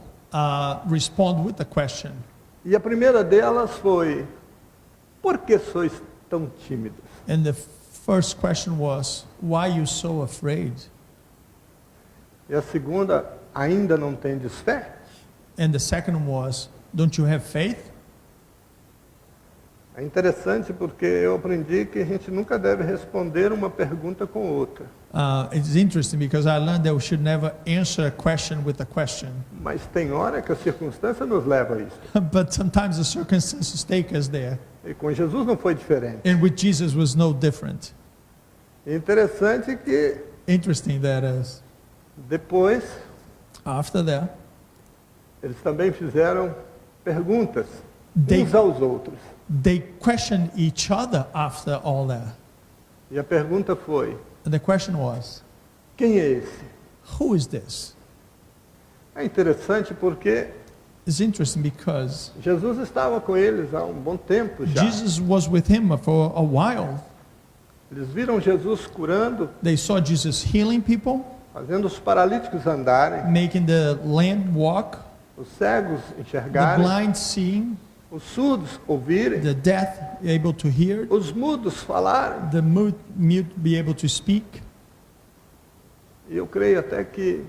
D: responded with the question.
E: E a primeira delas foi, por que sois tão tímidos?
D: And the first question was, why are you so afraid?
E: E a segunda, ainda não tendes fé?
D: And the second was, don't you have faith?
E: É interessante porque eu aprendi que a gente nunca deve responder uma pergunta com outra.
D: It's interesting because I learned that we should never answer a question with a question.
E: Mas tem hora que a circunstância nos leva a isso.
D: But sometimes the circumstances take us there.
E: E com Jesus não foi diferente.
D: And with Jesus was no different.
E: É interessante que
D: Interesting that is.
E: depois
D: After that,
E: eles também fizeram perguntas
D: They-
E: uns aos outros.
D: they questioned each other after all that.
E: E a pergunta foi,
D: And the question was,
E: quem é esse?
D: who is this?
E: É interessante porque
D: It's interesting because
E: Jesus estava com eles há um bom tempo já.
D: Jesus was with him for a while.
E: Eles viram Jesus curando,
D: They saw Jesus healing people,
E: fazendo os paralíticos andarem,
D: making the lame walk,
E: os cegos
D: the
E: enxergarem,
D: blind seeing,
E: os surdos ouvirem,
D: the deaf able to hear,
E: os mudos falarem.
D: the mute be able to speak.
E: E eu creio até que,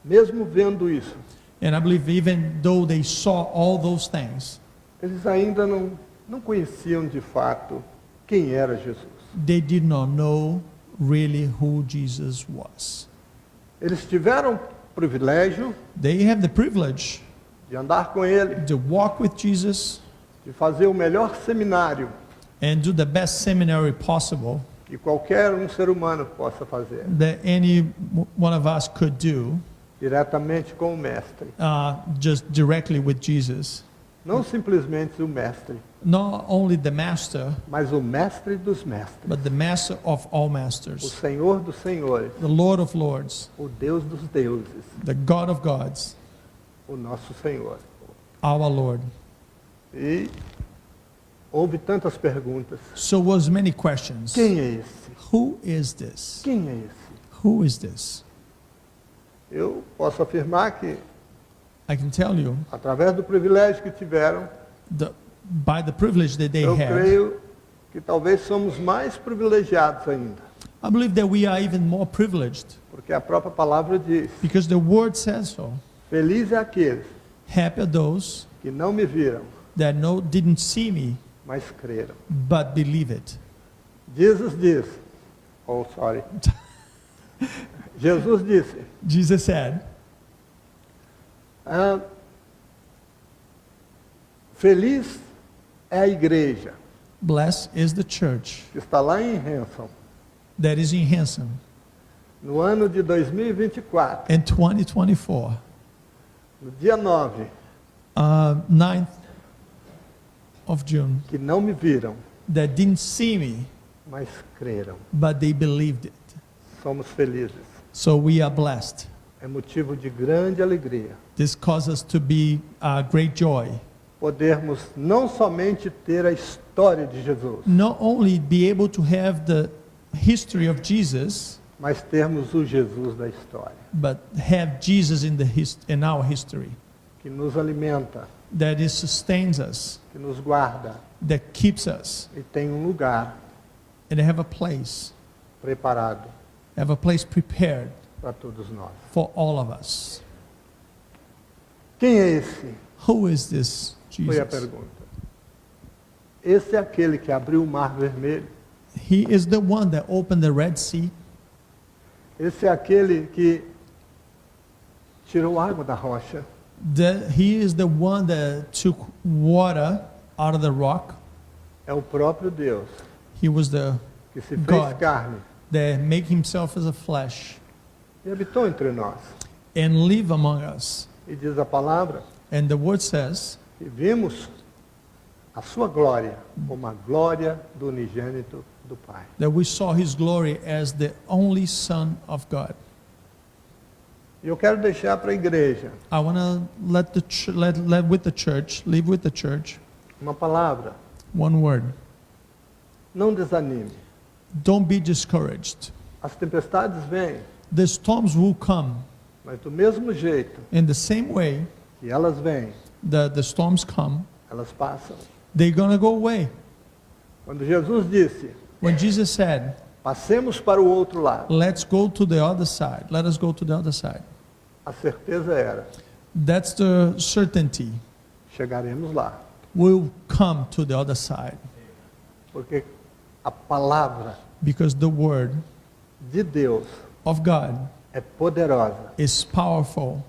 E: mesmo vendo isso,
D: And I believe even though they saw all those things,
E: eles ainda não conheciam de fato quem era Jesus.
D: they did not know really who Jesus was.
E: Eles tiveram o privilégio
D: They have the privilege
E: de andar com ele,
D: to walk with Jesus
E: de fazer o melhor seminário
D: and do the best seminary possible
E: que qualquer ser humano possa fazer,
D: that any one of us could do,
E: diretamente com o mestre.
D: just directly with Jesus.
E: Não simplesmente o mestre,
D: Not only the master,
E: mas o mestre dos mestres,
D: but the master of all
E: o
D: masters,
E: Senhor dos senhores,
D: the Lord of lords,
E: o Deus dos deuses,
D: the God of gods,
E: o nosso Senhor.
D: our Lord.
E: E houve tantas perguntas.
D: So was many questions.
E: Quem é esse?
D: Who is this?
E: Quem é esse?
D: Who is this?
E: Eu posso afirmar que,
D: I can tell you,
E: através do privilégio que tiveram,
D: by the privilege that they
E: eu
D: had,
E: creio que talvez somos mais privilegiados ainda.
D: I believe that we are even more privileged
E: Porque a própria palavra diz:
D: because the word says so.
E: feliz é aqueles
D: Happy are those
E: que não me viram,
D: that didn't see me,
E: mas creram.
D: but believe it.
E: Jesus disse, Jesus disse,
D: Jesus said,
E: feliz é a igreja
D: blessed is the church
E: que está lá em Hanson,
D: that is in Hanson
E: no ano de 2024,
D: in 2024,
E: no dia 9,
D: 9th of June,
E: que não me viram,
D: that didn't see me,
E: mas creram.
D: but they believed it.
E: Somos felizes.
D: So we are blessed.
E: É motivo de grande alegria
D: This causes us to be great joy.
E: podermos não somente ter a história de Jesus,
D: Not only be able to have the history of Jesus,
E: mas termos o Jesus da história,
D: but have Jesus in our history
E: que nos alimenta,
D: that it sustains us,
E: que nos guarda
D: that keeps us,
E: e tem lugar
D: and have a place prepared
E: para todos nós.
D: for all of us.
E: Quem é esse?
D: Who is this
E: Foi a
D: Jesus?
E: pergunta. Esse é aquele que abriu o mar vermelho.
D: He is the one that opened the Red Sea.
E: Esse é aquele que tirou água da rocha.
D: He is the one that took water out of the rock.
E: É o próprio Deus
D: He was the
E: que se fez
D: God.
E: carne
D: that make himself as a flesh
E: e habitou entre nós.
D: and live among us.
E: E diz a palavra
D: And the word says
E: que vimos a sua glória como a glória do unigênito do Pai.
D: that we saw his glory as the only Son of God.
E: E eu quero deixar para a igreja
D: I want to live with the church,
E: uma palavra.
D: one word.
E: Não desanime.
D: Don't be discouraged.
E: As tempestades vêm,
D: The storms will come.
E: mas do mesmo jeito
D: In the same way
E: que elas vêm,
D: the storms come,
E: elas passam.
D: they're going to go away.
E: Quando Jesus disse,
D: When Jesus said,
E: passemos para o outro lado,
D: let's go to the other side, let us go to the other side.
E: a certeza era,
D: That's the certainty.
E: chegaremos lá.
D: We'll come to the other side
E: Porque a palavra
D: because the word
E: de Deus
D: of God
E: é poderosa
D: is powerful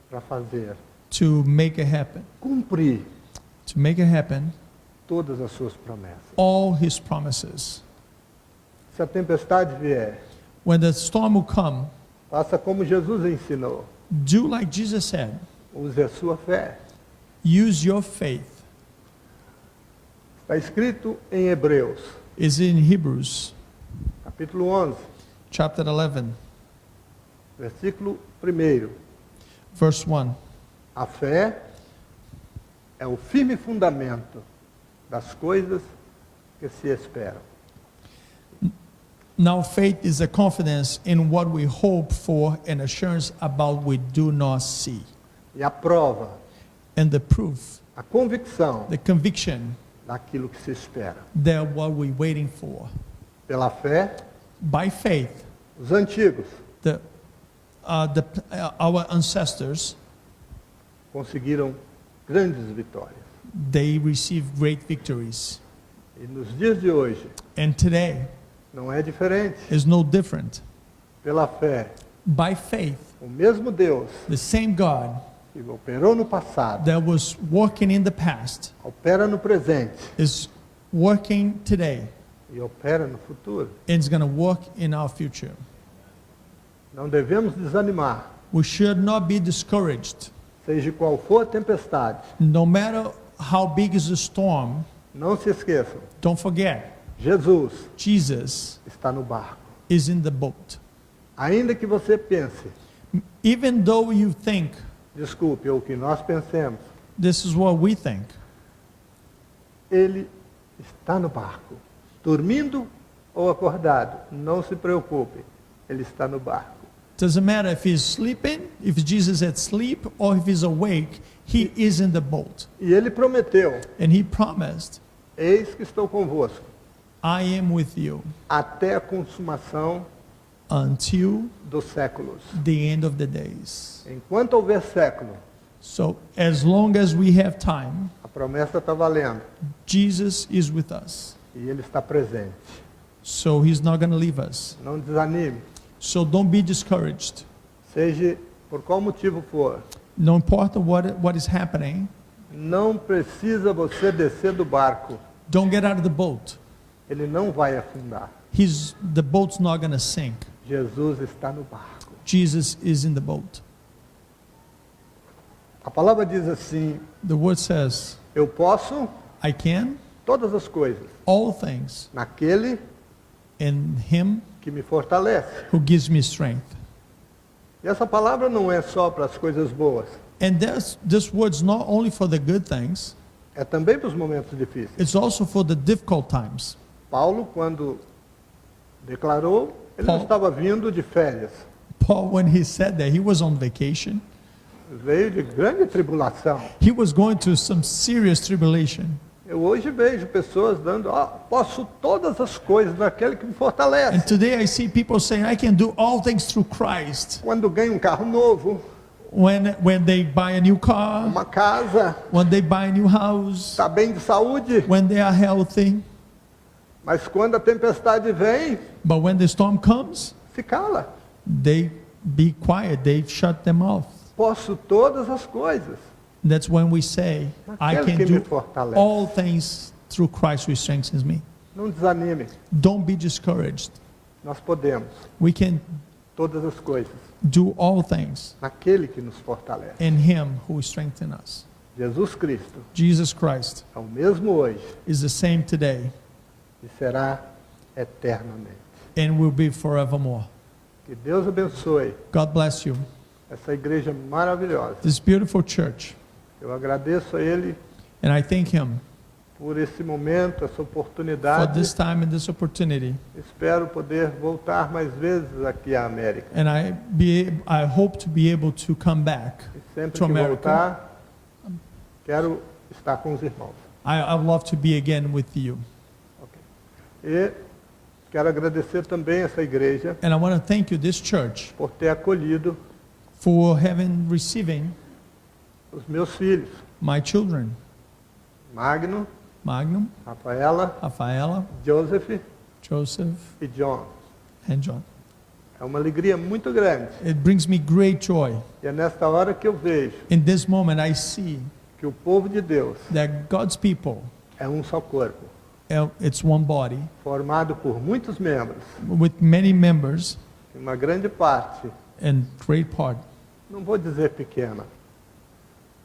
E: para fazer,
D: to make it happen.
E: cumprir
D: To make it happen,
E: todas as suas promessas.
D: all his promises.
E: Se a tempestade vier,
D: When the storm will come,
E: faça como Jesus ensinou.
D: do like Jesus said.
E: Use a sua fé.
D: Use your faith.
E: Está escrito em Hebreus,
D: Is in Hebrews
E: capítulo 11,
D: chapter 11,
E: versículo 1.
D: verse 1.
E: A fé é o firme fundamento das coisas que se esperam.
D: Now faith is a confidence in what we hope for and assurance about what we do not see.
E: E a prova,
D: And the proof,
E: a convicção
D: the conviction
E: daquilo que se espera.
D: that what we're waiting for.
E: Pela fé,
D: By faith,
E: os antigos
D: our ancestors,
E: conseguiram grandes vitórias.
D: they received great victories.
E: E nos dias de hoje,
D: And today
E: não é diferente.
D: is no different.
E: Pela fé,
D: By faith,
E: o mesmo Deus
D: the same God
E: que operou no passado,
D: that was working in the past
E: opera no presente
D: is working today
E: e opera no futuro.
D: and is going to work in our future.
E: Não devemos desanimar,
D: We should not be discouraged.
E: seja qual for a tempestade.
D: No matter how big is the storm,
E: Não se esqueçam,
D: don't forget,
E: Jesus
D: Jesus
E: está no barco.
D: is in the boat.
E: Ainda que você pense,
D: Even though you think
E: desculpe, ou que nós pensemos,
D: this is what we think,
E: ele está no barco. Dormindo ou acordado, não se preocupe. Ele está no barco.
D: Doesn't matter if he's sleeping, if Jesus is asleep, or if he's awake, he is in the boat.
E: E ele prometeu:
D: And he promised,
E: Eis que estou convosco
D: I am with you
E: até a consumação
D: until
E: dos séculos.
D: the end of the days.
E: Enquanto houver século,
D: So as long as we have time,
E: a promessa está valendo
D: Jesus is with us.
E: e ele está presente.
D: So he's not going to leave us.
E: Não desanime,
D: So don't be discouraged.
E: seja por qual motivo for.
D: No importa what is happening,
E: Não precisa você descer do barco.
D: don't get out of the boat.
E: Ele não vai afundar.
D: The boat's not going to sink.
E: Jesus está no barco.
D: Jesus is in the boat.
E: A palavra diz assim:
D: The word says,
E: eu posso
D: I can
E: todas as coisas
D: all things
E: naquele
D: in him
E: que me fortalece.
D: who gives me strength.
E: E essa palavra não é só para as coisas boas,
D: And this word's not only for the good things,
E: é também para os momentos difíceis.
D: it's also for the difficult times.
E: Paulo, quando declarou, ele não
D: Paulo-
E: estava vindo de férias,
D: Paul, when he said that, he was on vacation.
E: veio de grande tribulação.
D: He was going through some serious tribulation.
E: Eu hoje vejo pessoas dando: posso todas as coisas naquele que me
D: And
E: fortalece.
D: today I see people saying, I can do all things through Christ.
E: Quando ganha um carro novo,
D: When they buy a new car,
E: uma casa,
D: when they buy a new house,
E: está bem de saúde,
D: when they are healthy.
E: mas quando a tempestade vem,
D: But when the storm comes,
E: se cala.
D: they be quiet, they shut them off.
E: Posso todas as coisas.
D: That's when we say, I
E: Naquele
D: can
E: que me
D: do
E: fortalece.
D: all things through Christ who strengthens me.
E: Não desanime,
D: Don't be discouraged.
E: nós podemos
D: We can
E: todas as coisas
D: do all things
E: naquele que nos fortalece.
D: in him who strengthens us.
E: Jesus Cristo
D: Jesus Christ
E: é o mesmo hoje
D: is the same today
E: e será eternamente.
D: and will be forevermore.
E: Que Deus abençoe
D: God bless you.
E: essa igreja maravilhosa.
D: This beautiful church.
E: Eu agradeço a Ele
D: And I thank him
E: por esse momento, essa
D: for
E: oportunidade.
D: this time and this opportunity.
E: Espero poder voltar mais vezes aqui à América.
D: And I hope to be able to come back.
E: E sempre
D: To
E: que
D: America.
E: voltar, quero estar com os irmãos.
D: I would love to be again with you.
E: E quero agradecer também essa igreja
D: And I want to thank you, this church,
E: por ter acolhido
D: for receiving
E: os meus filhos,
D: my children,
E: Magno,
D: Magnum,
E: Rafaela,
D: Rafaela,
E: Joseph
D: Joseph,
E: e John.
D: and John.
E: É uma alegria muito grande.
D: It brings me great joy.
E: E é nesta hora que eu vejo
D: In this moment, I see
E: que o povo de Deus
D: that God's people,
E: é um só corpo,
D: it's one body
E: formado por muitos membros.
D: with many members
E: E uma grande parte,
D: and great part.
E: não vou dizer pequena,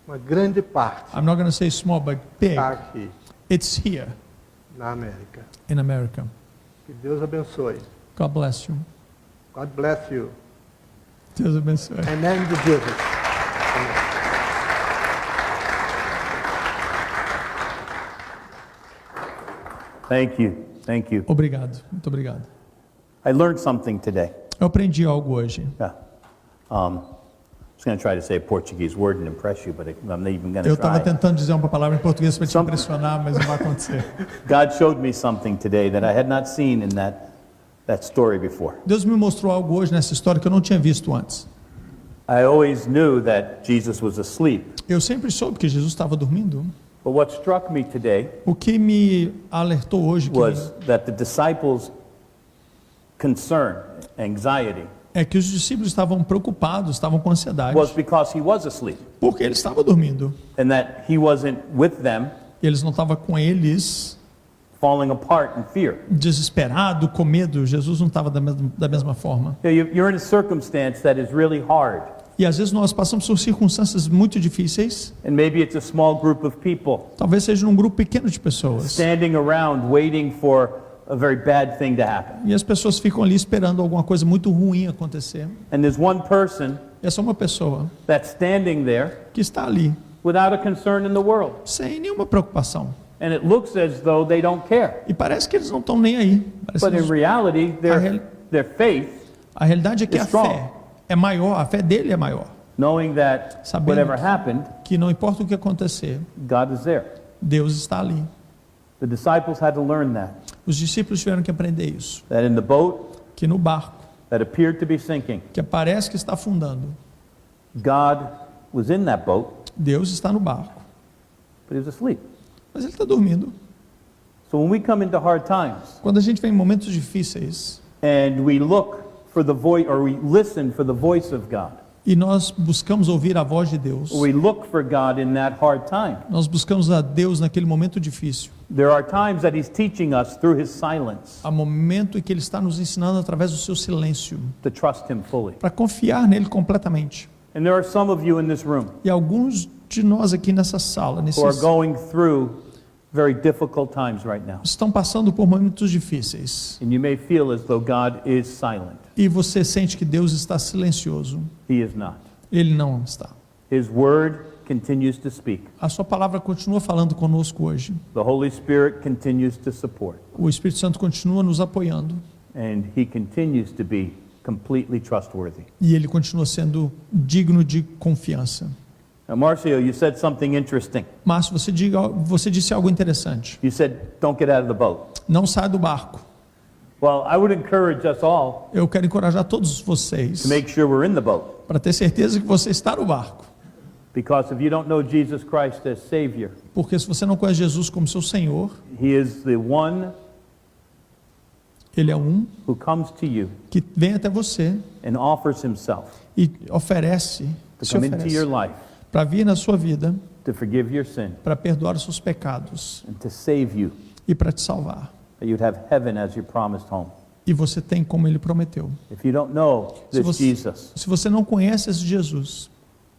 E: uma grande parte
D: I'm not going to say small, but big.
E: está aqui
D: It's here
E: na América.
D: in America.
E: Que Deus abençoe.
D: God bless you.
E: God bless you.
D: Deus abençoe.
E: In the name of Jesus.
C: Thank you. Thank you.
D: Obrigado. Muito obrigado.
C: I learned something today.
D: Eu aprendi algo hoje.
C: Yeah. I was going to try to say a Portuguese word and impress you, but I'm not even going
D: Eu
C: to
D: estava
C: try.
D: tentando dizer uma palavra em português para te
C: Some-
D: impressionar, mas não vai acontecer.
C: God showed me something today that I had not seen in that story before.
D: Deus me mostrou algo hoje nessa história que eu não tinha visto antes.
C: I always knew that Jesus was asleep,
D: Eu sempre soube que Jesus estava dormindo.
C: but what struck me today
D: O que me alertou hoje
C: was that the disciples' concern, anxiety,
D: é que os discípulos estavam preocupados, estavam com ansiedade,
C: was because he was asleep
D: porque ele estava dormindo.
C: and that he wasn't with them,
D: Eles não estavam com eles,
C: falling apart in fear.
D: desesperado, com medo. Jesus não estava da mesma forma.
C: You're in a circumstance that is really hard,
D: E às vezes nós passamos por circunstâncias muito difíceis.
C: and maybe it's a small group of people
D: Talvez seja num grupo pequeno de pessoas.
C: standing around waiting for a very bad thing to happen.
D: E as pessoas ficam ali esperando alguma coisa muito ruim acontecer.
C: And there's one person
D: E essa é uma pessoa
C: that's standing there
D: que está ali,
C: without a concern in the world.
D: sem nenhuma preocupação.
C: And it looks as though they don't care.
D: E parece que eles não estão nem aí. Parece
C: But
D: que
C: in reality,
D: real-
C: their faith
D: A realidade é que
C: is
D: a
C: strong.
D: fé é maior, a fé dele é maior.
C: Knowing that
D: Sabendo
C: whatever happened,
D: que não importa o que acontecer,
C: God is there.
D: Deus está ali.
C: The disciples had to learn that.
D: Os discípulos tiveram que aprender isso.
C: That in the boat
D: Que no barco,
C: that appeared to be sinking,
D: que parece que está afundando,
C: God was in that boat,
D: Deus está no barco.
C: but he was asleep.
D: Mas ele está dormindo.
C: So when we come into hard times
D: Quando a gente vem em momentos difíceis
C: and we look for the voice, or we listen for the voice of God,
D: e nós buscamos ouvir a voz de Deus,
C: or we look for God in that hard time,
D: nós buscamos a Deus naquele momento difícil.
C: there are times that he's teaching us through his silence
D: Há momento em que Ele está nos ensinando através do seu silêncio,
C: to trust him fully.
D: para confiar nele completamente.
C: And there are some of you in this room
D: E alguns de nós aqui nessa sala,
C: who are going through very difficult times right now.
D: estão passando por momentos difíceis.
C: And you may feel as though God is silent.
D: E você sente que Deus está silencioso.
C: He is not.
D: Ele não está.
C: His word continues to speak.
D: A sua palavra continua falando conosco hoje.
C: The Holy Spirit continues to support.
D: O Espírito Santo continua nos apoiando.
C: And he continues to be completely trustworthy.
D: E ele continua sendo digno de confiança.
C: Now, Marcio, you said something interesting.
D: Márcio, você disse algo interessante.
C: You said, don't get out of the boat.
D: Não saia do barco.
C: Well, I would encourage us all
D: Eu quero encorajar todos vocês
C: to make sure we're in the boat.
D: para ter certeza que você está no barco.
C: Because if you don't know Jesus Christ as Savior,
D: Porque se você não conhece Jesus como seu Senhor,
C: he is the one
D: Ele é um
C: who comes to you
D: que vem até você
C: and offers himself
D: e oferece,
C: to
D: se
C: come into your
D: oferece
C: life,
D: para vir na sua vida,
C: to forgive your sin,
D: para perdoar os seus pecados
C: and to save you,
D: e para te salvar.
C: that you'd have heaven as your promised home.
D: E você tem como Ele prometeu.
C: If you don't know this Jesus,
D: Se você não conhece esse Jesus,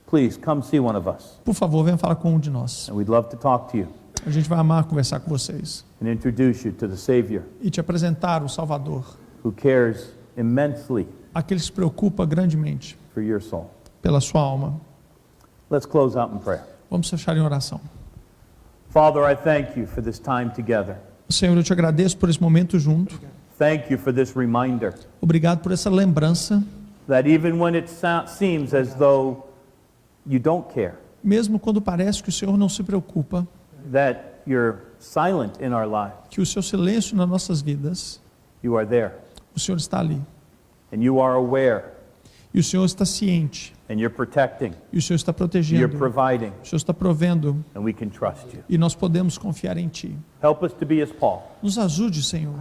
C: please come see one of us.
D: por favor, venha falar com um de nós.
C: And we'd love to talk to you
D: A gente vai amar conversar com vocês
C: and introduce you to the Savior
D: e te apresentar o Salvador,
C: who cares immensely
D: aquele que se preocupa grandemente
C: for your soul.
D: pela sua alma.
C: Let's close out in prayer.
D: Vamos fechar em oração.
C: Father, I thank you for this time together.
D: Senhor, eu te agradeço por esse momento junto.
C: Thank you for this reminder
D: Obrigado por essa lembrança,
C: that even when it seems as though you don't care,
D: mesmo quando parece que o Senhor não se preocupa,
C: that you're silent in our lives,
D: que o seu silêncio nas nossas vidas,
C: you are there.
D: o Senhor está ali.
C: And you are aware,
D: E o Senhor está ciente,
C: and you're protecting,
D: e o Senhor está
C: you're
D: protegendo,
C: providing,
D: o Senhor está provendo,
C: and we can trust you.
D: e nós podemos confiar em Ti.
C: Help us to be as Paul,
D: Nos ajude, Senhor,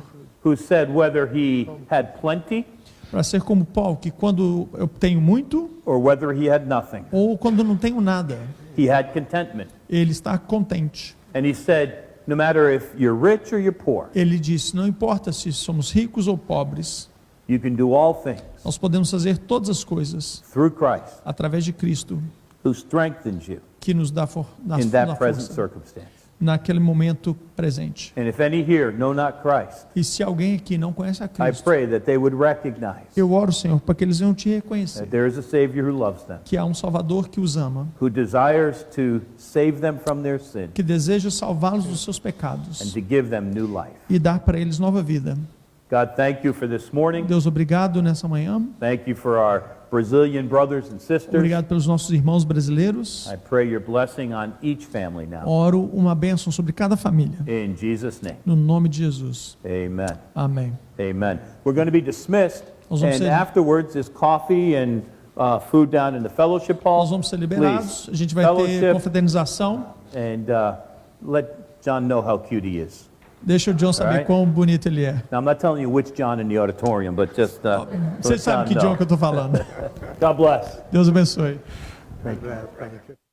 C: who said whether he had plenty
D: para ser como Paulo, que quando eu tenho muito,
C: or whether he had nothing,
D: ou quando não tenho nada,
C: he had contentment.
D: ele está contente.
C: And he said, no matter if you're rich or you're poor,
D: Ele disse, não importa se somos ricos ou pobres,
C: you can do all things
D: nós podemos fazer todas as coisas
C: through Christ,
D: através de Cristo,
C: who strengthens you
D: que nos dá
C: in that present
D: força
C: circumstance.
D: naquele momento presente.
C: And if any here know not Christ,
D: E se alguém aqui não conhece a
C: I
D: Cristo,
C: pray that they would recognize
D: eu oro, Senhor, para que eles venham te reconhecer,
C: that there is a Savior who loves them,
D: que há um Salvador que os ama,
C: who desires to save them from their sin
D: que deseja salvá-los dos seus
C: and
D: pecados
C: to give them new life.
D: e dar para eles nova vida.
C: God, thank you for this morning.
D: Deus, obrigado nessa manhã.
C: Thank you for our Brazilian brothers and sisters.
D: Obrigado pelos nossos irmãos brasileiros.
C: I pray your blessing on each family now.
D: Oro uma bênção sobre cada família.
C: In Jesus' name,
D: No nome de Jesus.
C: amen.
D: Amém.
C: Amen. We're going to be dismissed,
D: Nós vamos
C: and
D: ser-
C: afterwards there's coffee and food down in the fellowship hall.
D: Nós vamos ser liberados.
C: Please,
D: A gente vai ter
C: fellowship,
D: confraternização.
C: and let John know how cute he is.
D: Deixa o John saber
C: Alright.
D: quão bonito ele é.
C: Now, I'm not telling you which John in the auditorium, but just
D: Você
C: let
D: sabe que
C: John
D: John
C: know.
D: que eu estou falando.
C: God bless.
D: Deus abençoe.
E: Thank you.